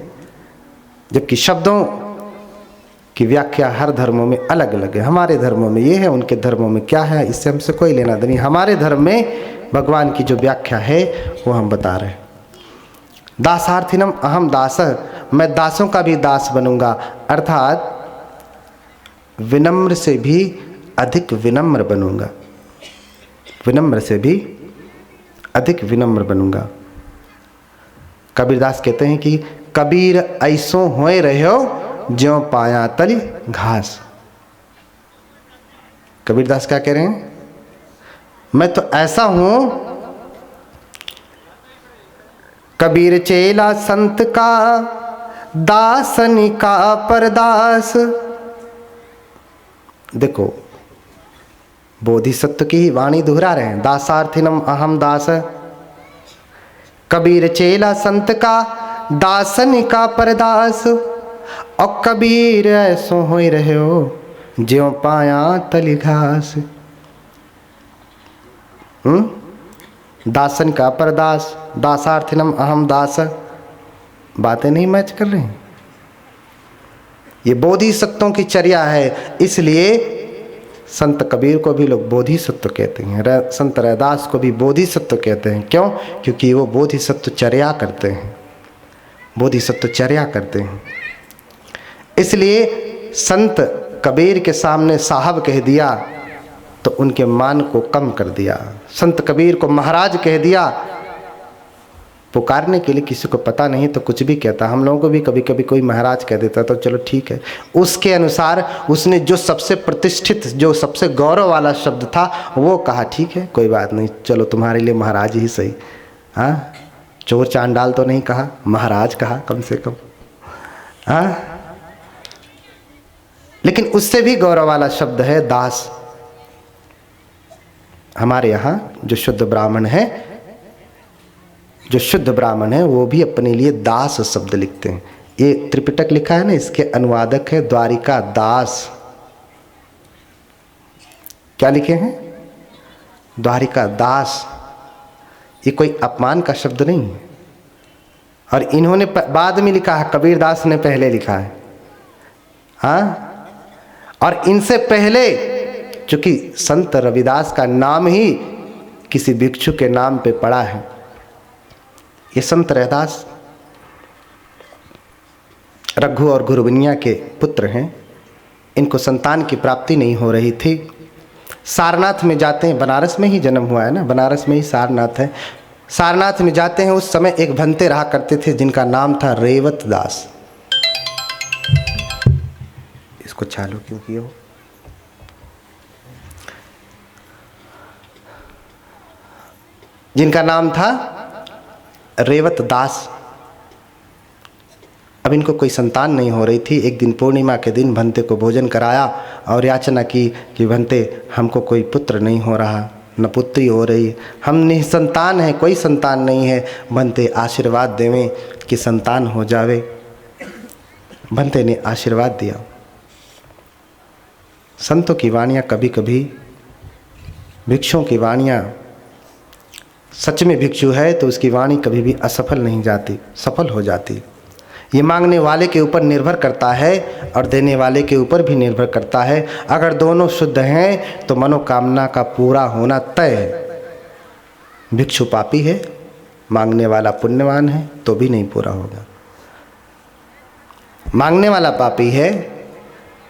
जबकि शब्दों की व्याख्या हर धर्मों में अलग अलग है। हमारे धर्मों में ये है, उनके धर्मों में क्या है, इससे हमसे कोई लेना देना नहीं। हमारे धर्म में भगवान की जो व्याख्या है वो हम बता रहे हैं। दासार्थिनम अहम दासः, मैं दासों का भी दास बनूंगा, अर्थात विनम्र से भी अधिक विनम्र बनूंगा, विनम्र से भी अधिक विनम्र बनूंगा। कबीरदास कहते हैं कि कबीर ऐसो होए रहो ज्यों पाया तल घास। कबीरदास क्या कह रहे हैं? मैं तो ऐसा हूं, कबीर चेला संत का दासन का परदास। देखो बोधिसत्व की ही वाणी दोहरा रहे हैं। दासार्थिनम अहम दास, कबीर चेला संत का दासन का परदास। और कबीर ऐसो हो रहे हो ज्यों पाया तली घास। दासन का परदास, दासार्थिनम अहम दास, बातें नहीं मैच कर रही। ये बोधिसत्वों की चर्या है, इसलिए संत कबीर को भी लोग बोधिसत्व कहते हैं, संत रैदास को भी बोधिसत्व कहते हैं। क्यों? क्योंकि वो बोधिसत्व चर्या करते हैं, बोधिसत्व चर्या करते हैं। इसलिए संत कबीर के सामने साहब कह दिया तो उनके मान को कम कर दिया। संत कबीर को महाराज कह दिया, पुकारने के लिए किसी को पता नहीं तो कुछ भी कहता। हम लोगों को भी कभी कभी कोई महाराज कह देता तो चलो ठीक है, उसके अनुसार उसने जो सबसे प्रतिष्ठित, जो सबसे गौरव वाला शब्द था वो कहा, ठीक है कोई बात नहीं, चलो तुम्हारे लिए महाराज ही सही। हाँ, चोर चांडाल तो नहीं कहा, महाराज कहा कम से कम। हाँ, लेकिन उससे भी गौरव वाला शब्द है दास। हमारे यहाँ जो शुद्ध ब्राह्मण है, जो शुद्ध ब्राह्मण है वो भी अपने लिए दास शब्द लिखते हैं। ये त्रिपिटक लिखा है ना, इसके अनुवादक है द्वारिका दास। क्या लिखे हैं? द्वारिका दास। ये कोई अपमान का शब्द नहीं है। और इन्होंने बाद में लिखा है, कबीर दास ने पहले लिखा है। हाँ, और इनसे पहले चूंकि संत रविदास का नाम ही किसी भिक्षु के नाम पे पड़ा है, ये संत रैदास रघु और गुरुबनिया के पुत्र हैं। इनको संतान की प्राप्ति नहीं हो रही थी। सारनाथ में जाते हैं, बनारस में ही जन्म हुआ है ना, बनारस में ही सारनाथ है। सारनाथ में जाते हैं, उस समय एक भंते रहा करते थे जिनका नाम था रेवत दास। इसको चालू क्यों किया हो? जिनका नाम था रेवत दास। अब इनको कोई संतान नहीं हो रही थी। एक दिन पूर्णिमा के दिन भंते को भोजन कराया और याचना की कि भंते हमको कोई पुत्र नहीं हो रहा, न पुत्री हो रही, हम निसंतान हैं, कोई संतान नहीं है, भंते आशीर्वाद देवें कि संतान हो जावे। भंते ने आशीर्वाद दिया। संतों की वाणियाँ कभी कभी, भिक्षुओं की वाणियाँ, सच में भिक्षु है तो उसकी वाणी कभी भी असफल नहीं जाती, सफल हो जाती। ये मांगने वाले के ऊपर निर्भर करता है और देने वाले के ऊपर भी निर्भर करता है। अगर दोनों शुद्ध हैं तो मनोकामना का पूरा होना तय है। भिक्षु पापी है, मांगने वाला पुण्यवान है तो भी नहीं पूरा होगा। मांगने वाला पापी है,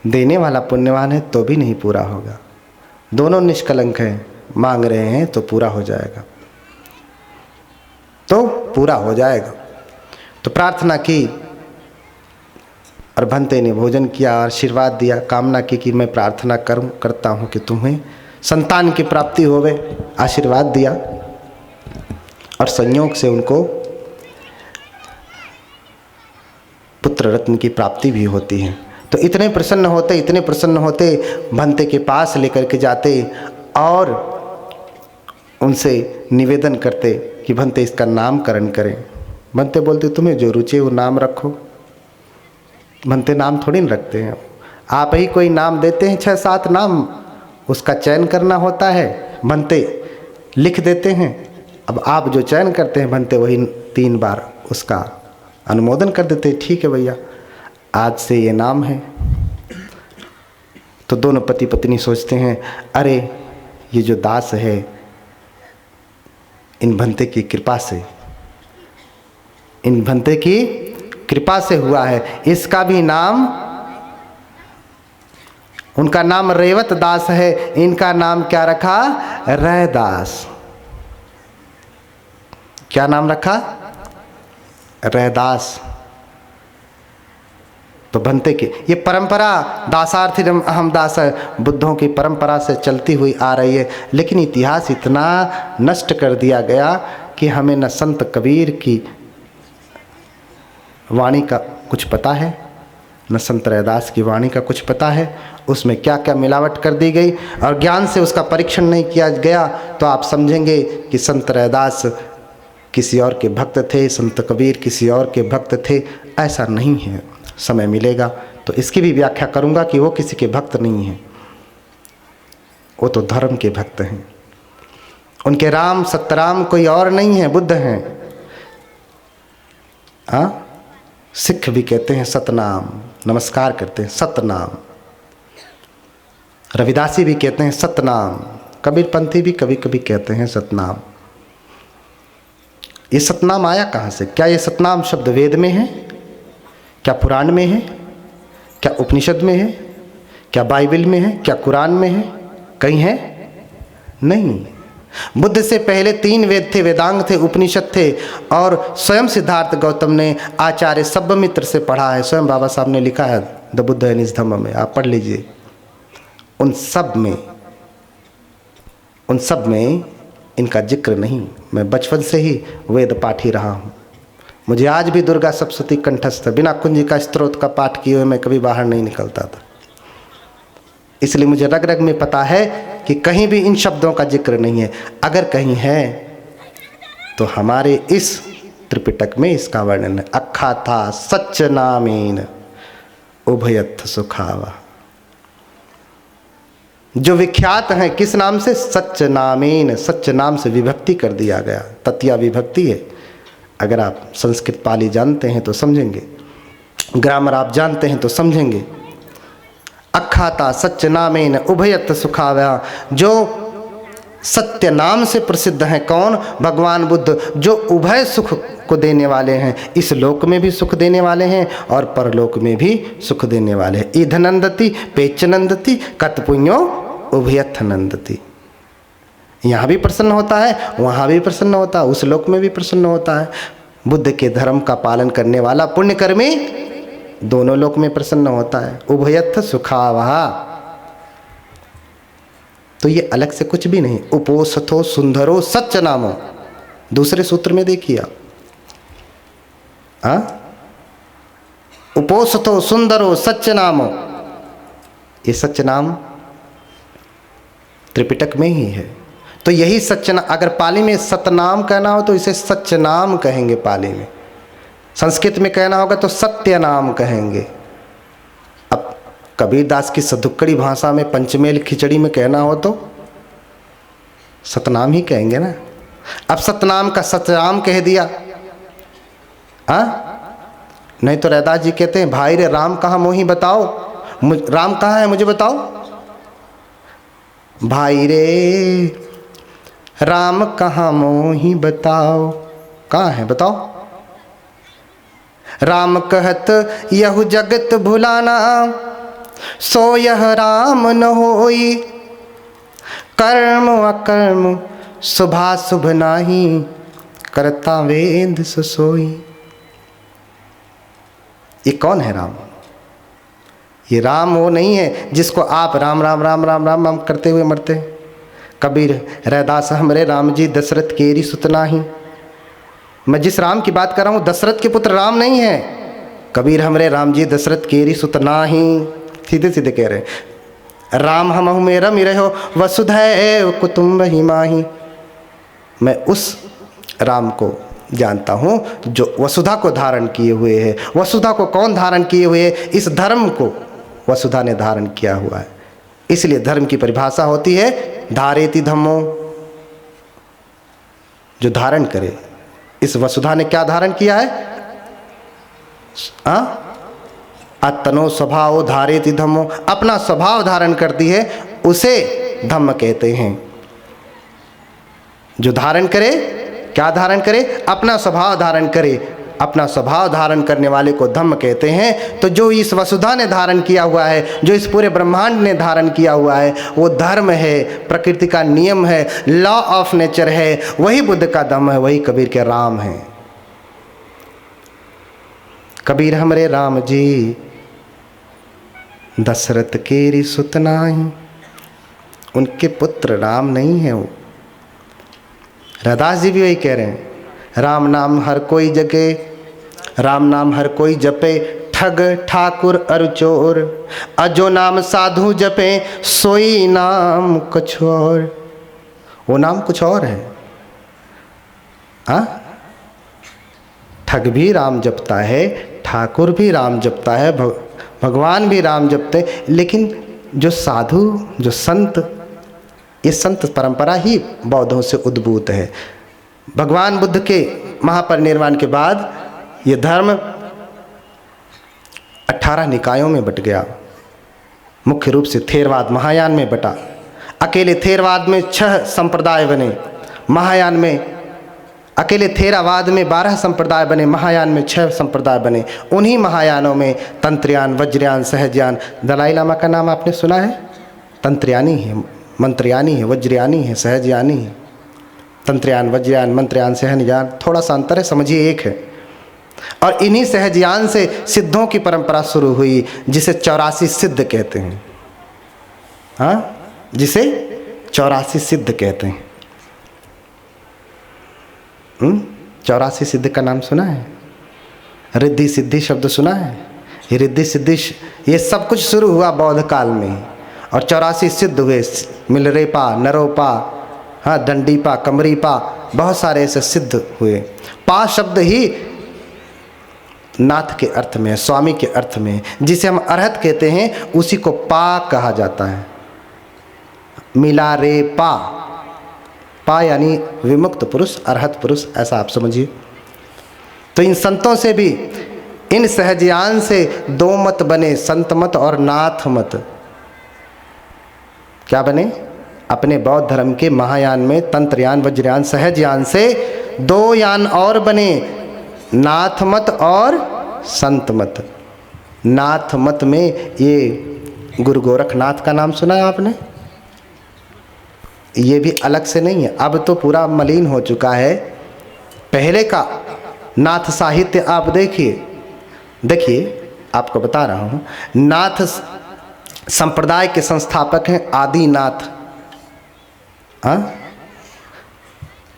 देने वाला पुण्यवान है तो भी नहीं पूरा होगा। दोनों निष्कलंक हैं, मांग रहे हैं तो पूरा हो जाएगा, तो पूरा हो जाएगा। तो प्रार्थना की और भंते ने भोजन किया, आशीर्वाद दिया, कामना की कि मैं प्रार्थना करता हूँ कि तुम्हें संतान की प्राप्ति होवे। आशीर्वाद दिया और संयोग से उनको पुत्र रत्न की प्राप्ति भी होती है। तो इतने प्रसन्न होते भंते के पास लेकर के जाते और उनसे निवेदन करते कि भंते इसका नामकरण करें। भंते बोलते तुम्हें जो रुचि वो नाम रखो। भंते नाम थोड़ी न रखते हैं, आप ही कोई नाम देते हैं, 6-7 नाम, उसका चयन करना होता है, भंते लिख देते हैं। अब आप जो चयन करते हैं भंते वही 3 बार उसका अनुमोदन कर देते हैं, ठीक है भैया आज से ये नाम है। तो दोनों पति पत्नी सोचते हैं अरे ये जो दास है इन भंते की कृपा से, इन भंते की कृपा से हुआ है, इसका भी नाम, उनका नाम रेवत दास है, इनका नाम क्या रखा? रैदास। क्या नाम रखा? रैदास। तो भंते की ये परंपरा दासार्थिनम अहम दास बुद्धों की परंपरा से चलती हुई आ रही है। लेकिन इतिहास इतना नष्ट कर दिया गया कि हमें न संत कबीर की वाणी का कुछ पता है, न संत रैदास की वाणी का कुछ पता है, उसमें क्या क्या मिलावट कर दी गई और ज्ञान से उसका परीक्षण नहीं किया गया तो आप समझेंगे कि संत रैदास किसी और के भक्त थे, संत कबीर किसी और के भक्त थे। ऐसा नहीं है। समय मिलेगा तो इसकी भी व्याख्या करूंगा कि वो किसी के भक्त नहीं हैं, वो तो धर्म के भक्त हैं। उनके राम सतराम कोई और नहीं है, बुद्ध हैं। हाँ, सिख भी कहते हैं सतनाम, नमस्कार करते हैं सतनाम। रविदासी भी कहते हैं सतनाम, कबीरपंथी भी कभी कभी कहते हैं सतनाम। ये सतनाम आया कहाँ से? क्या ये सतनाम शब्द वेद में है? क्या पुराण में है? क्या उपनिषद में है? क्या बाइबल में है? क्या कुरान में है? कहीं है? नहीं। बुद्ध से पहले 3 वेद थे, वेदांग थे, उपनिषद थे और स्वयं सिद्धार्थ गौतम ने आचार्य सब्बमित्र से पढ़ा है। स्वयं बाबा साहब ने लिखा है द बुद्ध एंड हिज धम्म में, आप पढ़ लीजिए। उन सब में इनका जिक्र नहीं। मैं बचपन से ही वेद पाठी रहा हूँ। मुझे आज भी दुर्गा सप्तशती कंठस्थ, बिना कुंजी का स्त्रोत का पाठ किए हुए मैं कभी बाहर नहीं निकलता था। इसलिए मुझे रग रग में पता है कि कहीं भी इन शब्दों का जिक्र नहीं है। अगर कहीं है तो हमारे इस त्रिपिटक में इसका वर्णन है। अखा था सच नामेन उभयथ सुखावा, जो विख्यात हैं किस नाम से? सच नामेन। सच नाम से विभक्ति कर दिया गया, तृतीया विभक्ति है। अगर आप संस्कृत पाली जानते हैं तो समझेंगे, ग्रामर आप जानते हैं तो समझेंगे। अखाता सच नामेन उभयत सुखावा, जो सत्य नाम से प्रसिद्ध हैं। कौन? भगवान बुद्ध, जो उभय सुख को देने वाले हैं। इस लोक में भी सुख देने वाले हैं और परलोक में भी सुख देने वाले हैं। ईध नंदति पेच नंदति कत पुण्यो उभयथ नंदति। यहाँ भी प्रसन्न होता है, वहाँ भी प्रसन्न होता है, उस लोक में भी प्रसन्न होता है। बुद्ध के धर्म का पालन करने वाला पुण्यकर्मी दोनों लोक में प्रसन्न होता है। उभयथ सुखावहा, तो ये अलग से कुछ भी नहीं। उपोसथो सुंदरो सच्च नामो, दूसरे सूत्र में देखिए आप। उपोसथो सुंदरो सच्च नामो, ये सच्च नाम त्रिपिटक में ही है। तो यही सच्च नाम, अगर पाली में सतनाम कहना हो तो इसे सच्च नाम कहेंगे। पाली में, संस्कृत में कहना होगा तो सत्य नाम कहेंगे। अब कबीरदास की सदुक्कड़ी भाषा में पंचमेल खिचड़ी में कहना हो तो सतनाम ही कहेंगे ना। अब सतनाम का सतनाम कह दिया, नहीं तो रैदास जी कहते हैं भाई रे राम कहाँ मोही बताओ, राम कहाँ है मुझे बताओ। भाई रे राम कहाँ मोही बताओ, कहाँ है बताओ। राम कहत यहु जगत भुलाना, सो यह राम न होई। कर्म अकर्म शुभाशुभ नाही, करता वेद सोई। ये कौन है राम? ये राम वो नहीं है जिसको आप राम राम राम राम राम राम करते हुए मरते हैं। कबीर रैदास हमरे राम जी दशरथ केरी सुतना ही। मैं जिस राम की बात कर रहा हूँ दशरथ के पुत्र राम नहीं है। कबीर हमरे राम जी दशरथ केरी सुतना ही, सीधे सीधे कह रहे हैं। राम हमहु मेरा मिरे हो वसुधैव कुटुम्बहि माही। मैं उस राम को जानता हूँ जो वसुधा को धारण किए हुए है। वसुधा को कौन धारण किए हुए है? इस धर्म को वसुधा ने धारण किया हुआ है। इसलिए धर्म की परिभाषा होती है धारेति धम्मो, जो धारण करे। इस वसुधा ने क्या धारण किया है? अतनो स्वभाव धारेति धम्मो, अपना स्वभाव धारण करती है, उसे धम्म कहते हैं। जो धारण करे, क्या धारण करे? अपना स्वभाव धारण करे। अपना स्वभाव धारण करने वाले को धम्म कहते हैं। तो जो इस वसुधा ने धारण किया हुआ है, जो इस पूरे ब्रह्मांड ने धारण किया हुआ है, वो धर्म है, प्रकृति का नियम है, लॉ ऑफ नेचर है। वही बुद्ध का धम्म है, वही कबीर के राम है। कबीर हमरे राम जी दशरथ केरी सुतना ही, उनके पुत्र राम नहीं है वो। रैदास जी भी वही कह रहे हैं। राम नाम हर कोई जगे, राम नाम हर कोई जपे, ठग ठाकुर अरु चोर, अजो नाम साधु जपे सोई नाम कुछ और। वो नाम कुछ और है। हाँ, ठग भी राम जपता है, ठाकुर भी राम जपता है, भगवान भी राम जपते, लेकिन जो साधु, जो संत, ये संत परंपरा ही बौद्धों से उद्भूत है। भगवान बुद्ध के महापरिनिर्वाण के बाद ये धर्म 18 निकायों में बट गया। मुख्य रूप से थेरवाद महायान में बटा। अकेले थेरवाद में 6 संप्रदाय बने, महायान में अकेले थेरावाद में 12 संप्रदाय बने, महायान में 6 संप्रदाय बने। उन्हीं महायानों में तंत्रयान, वज्रयान, सहजयान। दलाई लामा का नाम आपने सुना है? तंत्रयानी है, मंत्रयानी है, वज्रयानी है, सहजयानी है। तंत्रयान, वज्रयान, मंत्रयान, सहजयान, थोड़ा सा अंतर है, समझिए एक है। और इन्हीं सहजयान से सिद्धों की परंपरा शुरू हुई, जिसे 84 सिद्ध कहते हैं। हाँ, जिसे 84 सिद्ध कहते हैं। 84 सिद्ध का नाम सुना है? रिद्धि सिद्धि शब्द सुना है? ये रिद्धि सिद्धि ये सब कुछ शुरू हुआ बौद्ध काल में। और 84 सिद्ध हुए, मिलरेपा, नरोपा, हाँ, दंडीपा, कमरीपा, बहुत सारे ऐसे सिद्ध हुए। पा शब्द ही नाथ के अर्थ में, स्वामी के अर्थ में, जिसे हम अरहत कहते हैं, उसी को पा कहा जाता है। मिला रे पा, पा यानी विमुक्त पुरुष, अरहत पुरुष, ऐसा आप समझिए। तो इन संतों से भी, इन सहजयान से 2 मत बने, संत मत और नाथ मत। क्या बने? अपने बौद्ध धर्म के महायान में तंत्रयान, वज्रयान, सहजयान से 2 यान और बने, नाथ मत और संत मत। नाथ मत में ये गुरु गोरखनाथ का नाम सुना है आपने? ये भी अलग से नहीं है, अब तो पूरा मलिन हो चुका है। पहले का नाथ साहित्य आप देखिए, आपको बता रहा हूँ। नाथ संप्रदाय के संस्थापक हैं आदिनाथ। हाँ,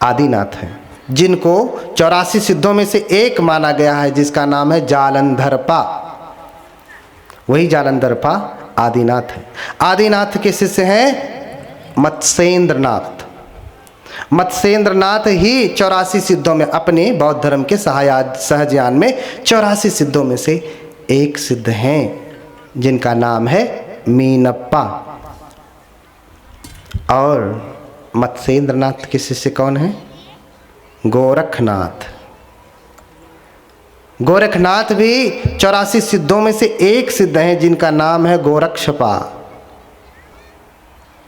आदिनाथ हैं, जिनको 84 सिद्धों में से एक माना गया है, जिसका नाम है जालंधरपा। वही जालंधरपा आदिनाथ है। आदिनाथ के शिष्य हैं मत्स्येंद्रनाथ। मत्स्येंद्रनाथ ही 84 सिद्धों में, अपने बौद्ध धर्म के सहजयान में 84 सिद्धों में से एक सिद्ध हैं, जिनका नाम है मीनप्पा। और मत्स्येंद्रनाथ के शिष्य कौन हैं? गोरखनाथ। गोरखनाथ भी 84 सिद्धों में से एक सिद्ध हैं, जिनका नाम है गोरक्षपा।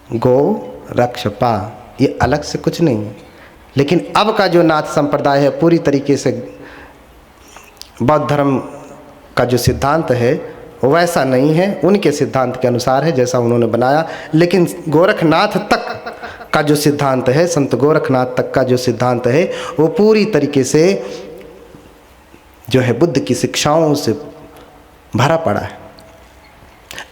गोरक्षपा, ये अलग से कुछ नहीं है। लेकिन अब का जो नाथ संप्रदाय है, पूरी तरीके से बौद्ध धर्म का जो सिद्धांत है वैसा नहीं है, उनके सिद्धांत के अनुसार है जैसा उन्होंने बनाया। लेकिन गोरखनाथ तक का जो सिद्धांत है, संत गोरखनाथ तक का जो सिद्धांत है, वो पूरी तरीके से जो है बुद्ध की शिक्षाओं से भरा पड़ा है।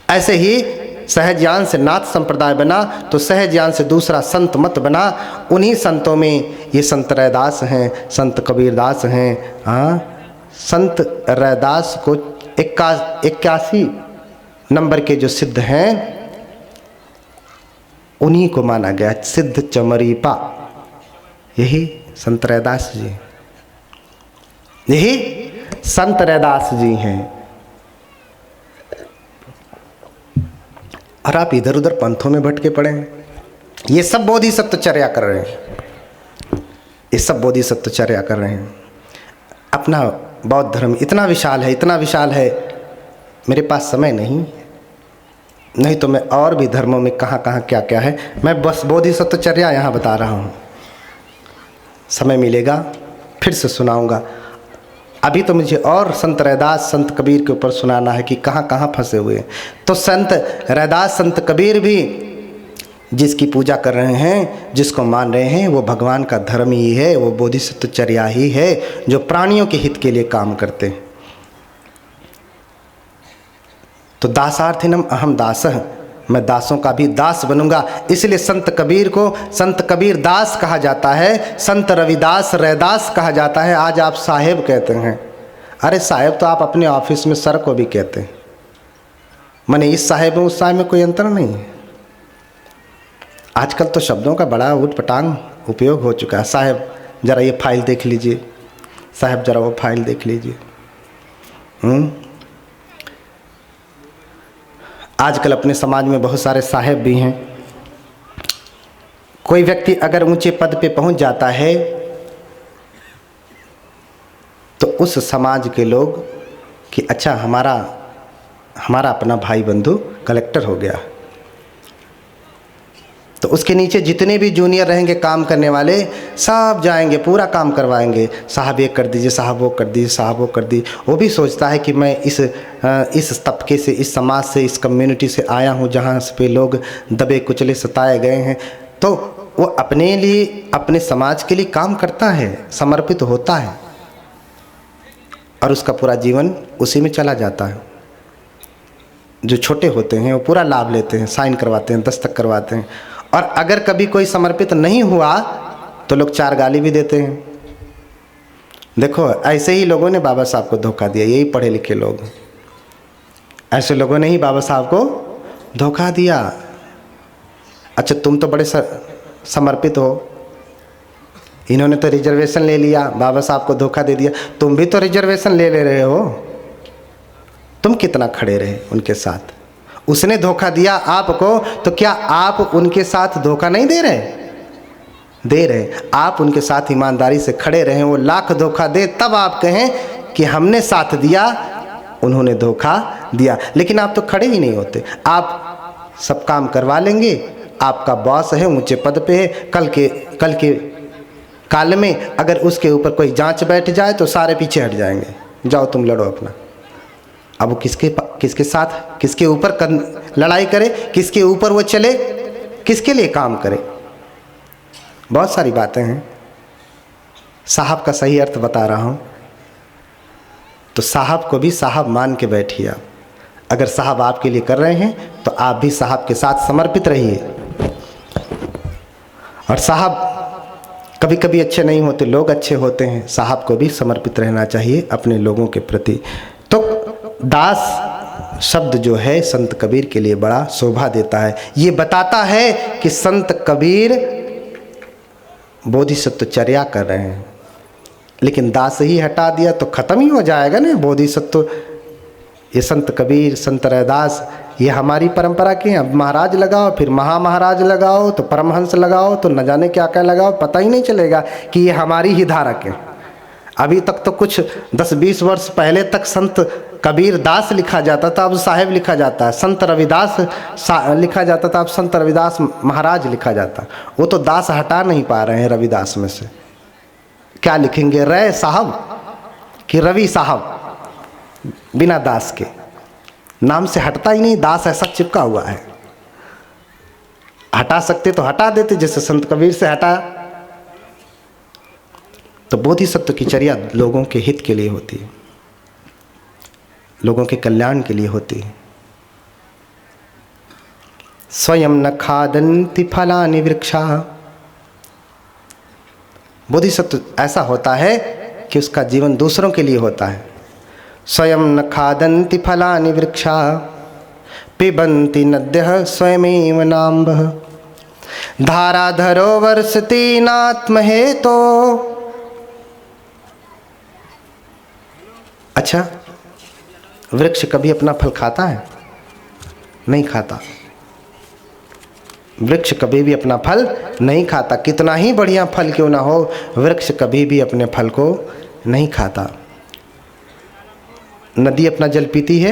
ऐसे ही सहजयान से नाथ संप्रदाय बना, तो सहजयान से दूसरा संत मत बना। उन्हीं संतों में ये संत रैदास हैं, संत कबीरदास हैं। हाँ, संत रैदास को 81 नंबर के जो सिद्ध हैं, उन्हीं को माना गया सिद्ध चमरीपा। यही संत रैदास जी, यही संत रैदास जी हैं। और आप इधर उधर पंथों में भटके पड़े हैं। ये सब बोधिसत्वचर्या कर रहे हैं, ये सब बोधिसत्वचर्या कर रहे हैं। अपना बौद्ध धर्म इतना विशाल है, इतना विशाल है, मेरे पास समय नहीं तो मैं और भी धर्मों में कहाँ कहाँ क्या क्या है, मैं बस बोधिसत्वचर्या यहाँ बता रहा हूँ। समय मिलेगा फिर से सुनाऊँगा। अभी तो मुझे और संत रैदास, संत कबीर के ऊपर सुनाना है कि कहाँ कहाँ फंसे हुए हैं। तो संत रैदास, संत कबीर भी जिसकी पूजा कर रहे हैं, जिसको मान रहे हैं, वो भगवान का धर्म ही है, वो बोधिसत्वचर्या ही है, जो प्राणियों के हित के लिए काम करते हैं। तो दासार्थिनम अहम दासः, मैं दासों का भी दास बनूंगा। इसलिए संत कबीर को संत कबीर दास कहा जाता है, संत रविदास रैदास कहा जाता है। आज आप साहेब कहते हैं, अरे साहेब तो आप अपने ऑफिस में सर को भी कहते हैं, माने इस साहेब में उस साहेब में कोई अंतर नहीं है। आजकल तो शब्दों का बड़ा ऊटपटांग उपयोग हो चुका है। साहब जरा ये फाइल देख लीजिए, साहब जरा वो फाइल देख लीजिए। आजकल अपने समाज में बहुत सारे साहब भी हैं। कोई व्यक्ति अगर ऊंचे पद पे पहुंच जाता है तो उस समाज के लोग कि अच्छा हमारा अपना भाई बंधु कलेक्टर हो गया, तो उसके नीचे जितने भी जूनियर रहेंगे काम करने वाले सब जाएंगे, पूरा काम करवाएंगे। साहब ये कर दीजिए, साहब वो कर दीजिए, साहब वो कर दीजिए। वो भी सोचता है कि मैं इस तबके से, इस समाज से, इस कम्युनिटी से आया हूँ जहाँ पे लोग दबे कुचले सताए गए हैं। तो वो अपने लिए, अपने समाज के लिए काम करता है, समर्पित होता है और उसका पूरा जीवन उसी में चला जाता है। जो छोटे होते हैं वो पूरा लाभ लेते हैं, साइन करवाते हैं, दस्तखत करवाते हैं। और अगर कभी कोई समर्पित नहीं हुआ तो लोग चार गाली भी देते हैं। देखो ऐसे ही लोगों ने बाबा साहब को धोखा दिया, यही पढ़े लिखे लोग, ऐसे लोगों ने ही बाबा साहब को धोखा दिया। अच्छा तुम तो बड़े समर्पित हो, इन्होंने तो रिजर्वेशन ले लिया, बाबा साहब को धोखा दे दिया। तुम भी तो रिजर्वेशन ले रहे हो, तुम कितना खड़े रहे उनके साथ। उसने धोखा दिया आपको, तो क्या आप उनके साथ धोखा नहीं दे रहे? दे रहे। आप उनके साथ ईमानदारी से खड़े रहें, वो लाख धोखा दे तब आप कहें कि हमने साथ दिया, उन्होंने धोखा दिया। लेकिन आप तो खड़े ही नहीं होते। आप सब काम करवा लेंगे, आपका बॉस है, ऊंचे पद पे है, कल के काल में अगर उसके ऊपर कोई जांच बैठ जाए तो सारे पीछे हट जाएंगे, जाओ तुम लड़ो अपना। अब वो किसके साथ, किसके ऊपर लड़ाई करे, किसके ऊपर वो चले, किसके लिए काम करे? बहुत सारी बातें हैं। साहब का सही अर्थ बता रहा हूँ, तो साहब को भी साहब मान के बैठिए आप। अगर साहब आपके लिए कर रहे हैं तो आप भी साहब के साथ समर्पित रहिए। और साहब कभी कभी अच्छे नहीं होते, लोग अच्छे होते हैं। साहब को भी समर्पित रहना चाहिए अपने लोगों के प्रति। तो दास शब्द जो है संत कबीर के लिए बड़ा शोभा देता है। ये बताता है कि संत कबीर बोधिसत्वचर्या कर रहे हैं। लेकिन दास ही हटा दिया तो खत्म ही हो जाएगा ना बोधिसत्व। ये संत कबीर, संत रैदास, ये हमारी परंपरा के हैं। अब महाराज लगाओ, फिर महाराज लगाओ, तो परमहंस लगाओ, तो न जाने क्या क्या लगाओ, पता ही नहीं चलेगा कि ये हमारी ही धारक है। अभी तक तो कुछ 10-20 वर्ष पहले तक संत कबीर दास लिखा जाता था, अब साहेब लिखा जाता है। संत रविदास लिखा जाता था, अब संत रविदास महाराज लिखा जाता। वो तो दास हटा नहीं पा रहे हैं रविदास में से। क्या लिखेंगे, रे साहब कि रवि साहब? बिना दास के नाम से हटता ही नहीं, दास ऐसा चिपका हुआ है। हटा सकते तो हटा देते, जैसे संत कबीर से हटा। तो बोधिसत्व की चर्या लोगों के हित के लिए होती है, लोगों के कल्याण के लिए होती है। स्वयं न खादन्ति फलानि वृक्षा। बोधिसत्व ऐसा होता है कि उसका जीवन दूसरों के लिए होता है। स्वयं न खादन्ति फलानि वृक्षा पिबन्ति नद्यः स्वयमेव नाम्भः धाराधरो वर्षति नात्महेतो। अच्छा, वृक्ष कभी अपना फल खाता है? नहीं खाता। वृक्ष कभी भी अपना फल नहीं खाता। कितना ही बढ़िया फल क्यों ना हो, वृक्ष कभी भी अपने फल को नहीं खाता। नदी अपना जल पीती है,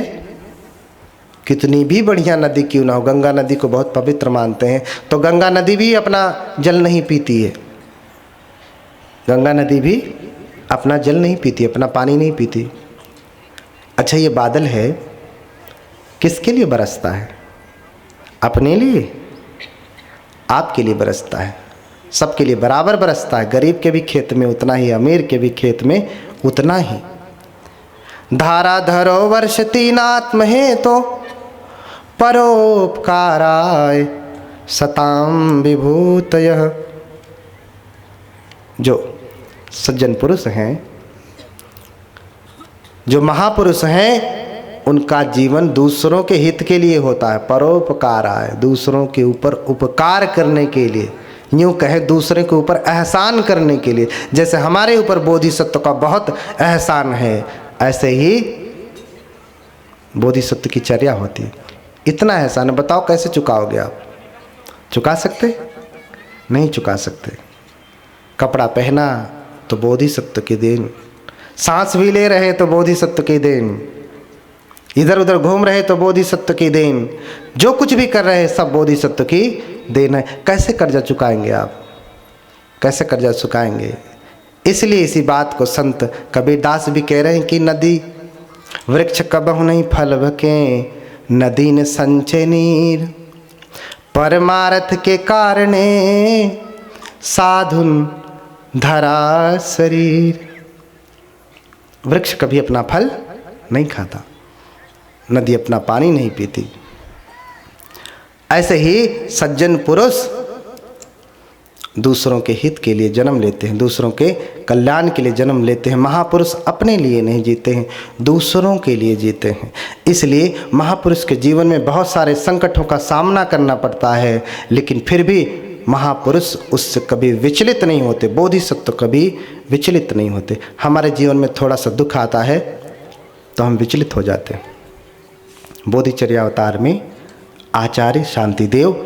कितनी भी बढ़िया नदी क्यों ना हो। गंगा नदी को बहुत पवित्र मानते हैं, तो गंगा नदी भी अपना जल नहीं पीती है। गंगा नदी भी अपना जल नहीं पीती, अपना पानी नहीं पीती। अच्छा, ये बादल है, किसके लिए बरसता है? अपने लिए, आपके लिए बरसता है। सबके लिए बराबर बरसता है। गरीब के भी खेत में उतना ही, अमीर के भी खेत में उतना ही। धाराधरो वर्षति नात्महेतो परोपकाराय सताम विभूतयः। जो सज्जन पुरुष हैं जो महापुरुष हैं उनका जीवन दूसरों के हित के लिए होता है, परोपकार है, दूसरों के ऊपर उपकार करने के लिए, यूँ कहे दूसरे के ऊपर एहसान करने के लिए। जैसे हमारे ऊपर बोधिसत्व का बहुत एहसान है, ऐसे ही बोधिसत्व की चर्या होती है। इतना एहसान है, बताओ कैसे चुकाओगे आप? चुका सकते? नहीं चुका सकते। कपड़ा पहना तो बोधिसत्व की देन, सांस भी ले रहे तो बोधिसत्व की देन, इधर उधर घूम रहे तो बोधिसत्व की देन, जो कुछ भी कर रहे हैं सब बोधिसत्व की देन है। कैसे कर्जा चुकाएंगे आप? कैसे कर्जा चुकाएंगे? इसलिए इसी बात को संत कबीरदास भी कह रहे हैं कि नदी वृक्ष कबहु नहीं फल भके, नदी ने संचय नीर, परमार्थ के कारणे साधुन धरा शरीर। वृक्ष कभी अपना फल नहीं खाता, नदी अपना पानी नहीं पीती। ऐसे ही सज्जन पुरुष दूसरों के हित के लिए जन्म लेते हैं, दूसरों के कल्याण के लिए जन्म लेते हैं। महापुरुष अपने लिए नहीं जीते हैं, दूसरों के लिए जीते हैं। इसलिए महापुरुष के जीवन में बहुत सारे संकटों का सामना करना पड़ता है, लेकिन फिर भी महापुरुष उससे कभी विचलित नहीं होते, बोधिसत्व कभी विचलित नहीं होते। हमारे जीवन में थोड़ा सा दुख आता है तो हम विचलित हो जाते हैं। बोधिचर्या अवतार में आचार्य शांतिदेव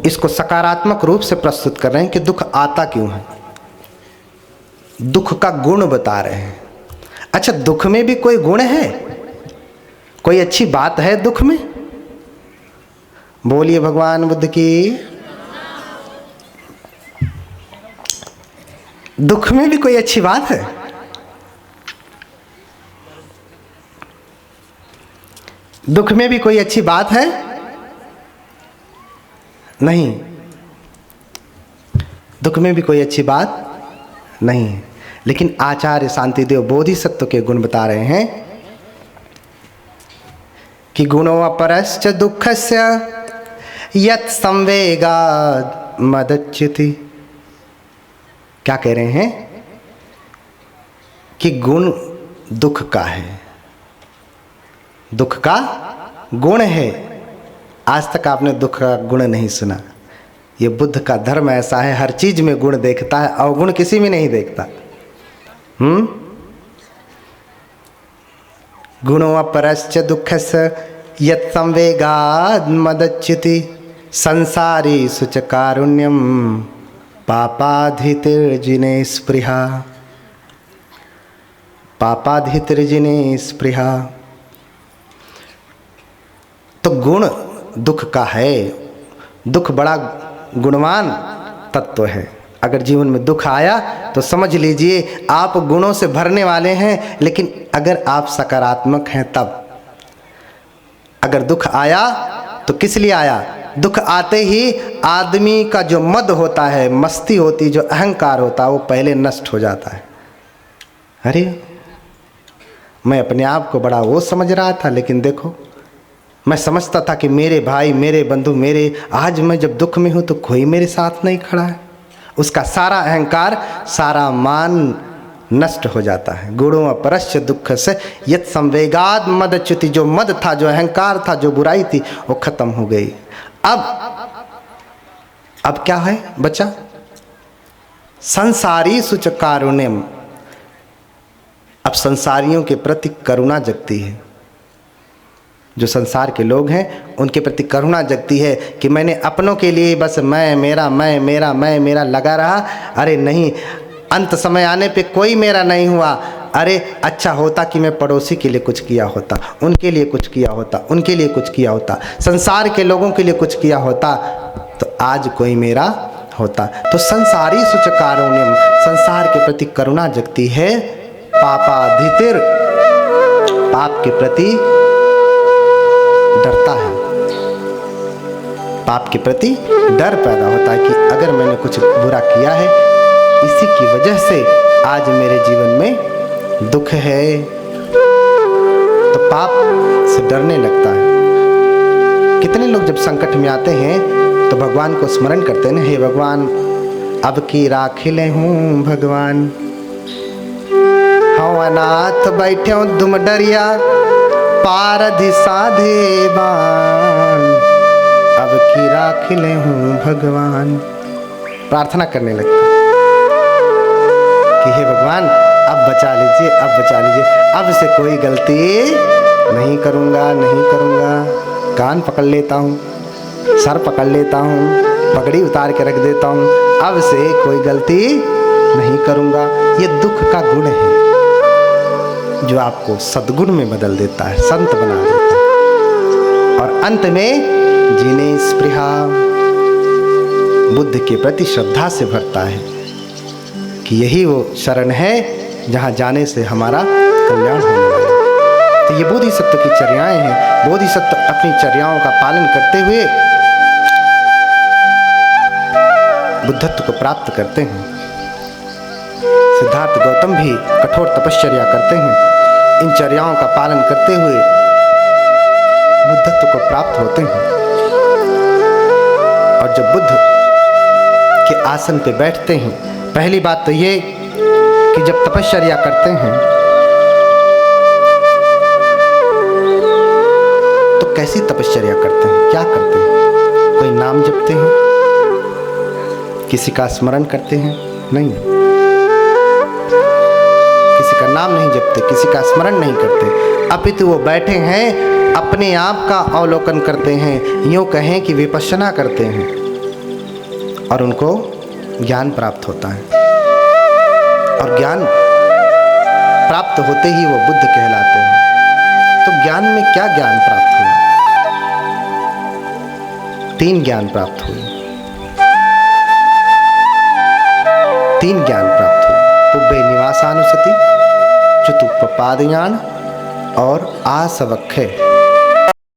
इसको सकारात्मक रूप से प्रस्तुत कर रहे हैं कि दुख आता क्यों है, दुख का गुण बता रहे हैं। अच्छा, दुख में भी कोई गुण है, कोई अच्छी बात है दुख में? बोलिए भगवान बुद्ध की। दुख में भी कोई अच्छी बात है? दुख में भी कोई अच्छी बात है? नहीं, दुख में भी कोई अच्छी बात नहीं है। लेकिन आचार्य शांतिदेव बोधिसत्व के गुण बता रहे हैं कि गुणो अपरश्च दुःखस्य यत् संवेगात् मदच्यति। क्या कह रहे हैं कि गुण दुख का है, दुख का गुण है। आज तक आपने दुख का गुण नहीं सुना। ये बुद्ध का धर्म ऐसा है, हर चीज में गुण देखता है, अवगुण किसी में नहीं देखता। गुणो अपरश्च दुःखस्य यत् संवेगात् मदच्यति, संसारी सुच कारुण्यम पापाधितिर्जिने स्पृहा, पापाधितिर्जिने स्पृहा। तो गुण दुख का है, दुख बड़ा गुणवान तत्व है। अगर जीवन में दुख आया तो समझ लीजिए आप गुणों से भरने वाले हैं। लेकिन अगर आप सकारात्मक हैं तब, अगर दुख आया तो किस लिए आया? दुख आते ही आदमी का जो मद होता है, मस्ती होती, जो अहंकार होता है, वो पहले नष्ट हो जाता है। अरे मैं अपने आप को बड़ा वो समझ रहा था, लेकिन देखो मैं समझता था कि मेरे भाई, मेरे बंधु, मेरे, आज मैं जब दुख में हूँ तो कोई मेरे साथ नहीं खड़ा है। उसका सारा अहंकार, सारा मान नष्ट हो जाता है। गुणों अपरश्च दुख से यत् संवेगात् मदच्युति। जो मद था, जो अहंकार था, जो बुराई थी, वो खत्म हो गई। अब क्या है बचा? संसारी सुच कारुण्यम। अब संसारियों के प्रति करुणा जगती है। जो संसार के लोग हैं उनके प्रति करुणा जगती है कि मैंने अपनों के लिए बस मैं मेरा लगा रहा। अरे नहीं, अंत समय आने पे कोई मेरा नहीं हुआ। अरे अच्छा होता कि मैं पड़ोसी के लिए कुछ किया होता, उनके लिए कुछ किया होता, उनके लिए कुछ किया होता, संसार के लोगों के लिए कुछ किया होता, तो आज कोई मेरा होता। तो संसारी सुच कारुण्यम, संसार के प्रति करुणा जगती है। पापाधितिर, पाप के प्रति डरता है, पाप के प्रति डर पैदा होता है कि अगर मैंने कुछ बुरा किया है, इसी की वजह से आज मेरे जीवन में दुख है, तो पाप से डरने लगता है। कितने लोग जब संकट में आते हैं तो भगवान को स्मरण करते हैं ना, हे भगवान अब की राखिले हूँ भगवान, हाँ अनाथ बैठ्यो दुम डरिया, पारधि साधे बान, अब की राख ले हूँ भगवान। प्रार्थना करने लगता कि हे भगवान अब बचा लीजिए, अब बचा लीजिए, अब से कोई गलती नहीं करूँगा, नहीं करूँगा। कान पकड़ लेता हूँ, सर पकड़ लेता हूँ, पगड़ी उतार के रख देता हूँ, अब से कोई गलती नहीं करूँगा। ये दुख का गुण है जो आपको सद्गुण में बदल देता है, संत बना देता है। और अंत में जिन्हें स्पृहा बुद्ध के प्रति श्रद्धा से भरता है कि यही वो शरण है जहाँ जाने से हमारा कल्याण होने वाला है। तो ये बोधिसत्व की चर्याएं हैं। बोधिसत्व अपनी चर्याओं का पालन करते हुए बुद्धत्व को प्राप्त करते हैं। सिद्धार्थ गौतम भी कठोर तपश्चर्या करते हैं। इन चर्याओं का पालन करते हुए बुद्धत्व को प्राप्त होते हैं। और जब बुद्ध के आसन पे बैठते हैं, पहली बात तो ये कि जब तपश्चर्या करते हैं तो कैसी तपश्चर्या करते हैं, क्या करते हैं? कोई नाम जपते हैं, किसी का स्मरण करते हैं? नहीं, किसी का नाम नहीं जपते, किसी का स्मरण नहीं करते, अपितु वो बैठे हैं, अपने आप का अवलोकन करते हैं, यूँ कहें कि विपश्यना करते हैं और उनको ज्ञान प्राप्त होता है। और ज्ञान प्राप्त होते ही वो बुद्ध कहलाते हैं। तो ज्ञान में क्या ज्ञान प्राप्त हुआ? 3 ज्ञान प्राप्त हुए। 3 ज्ञान प्राप्त हुए। पुब्बे निवासानुसति, चतुप्पपादज्ञान और आसवक्खय।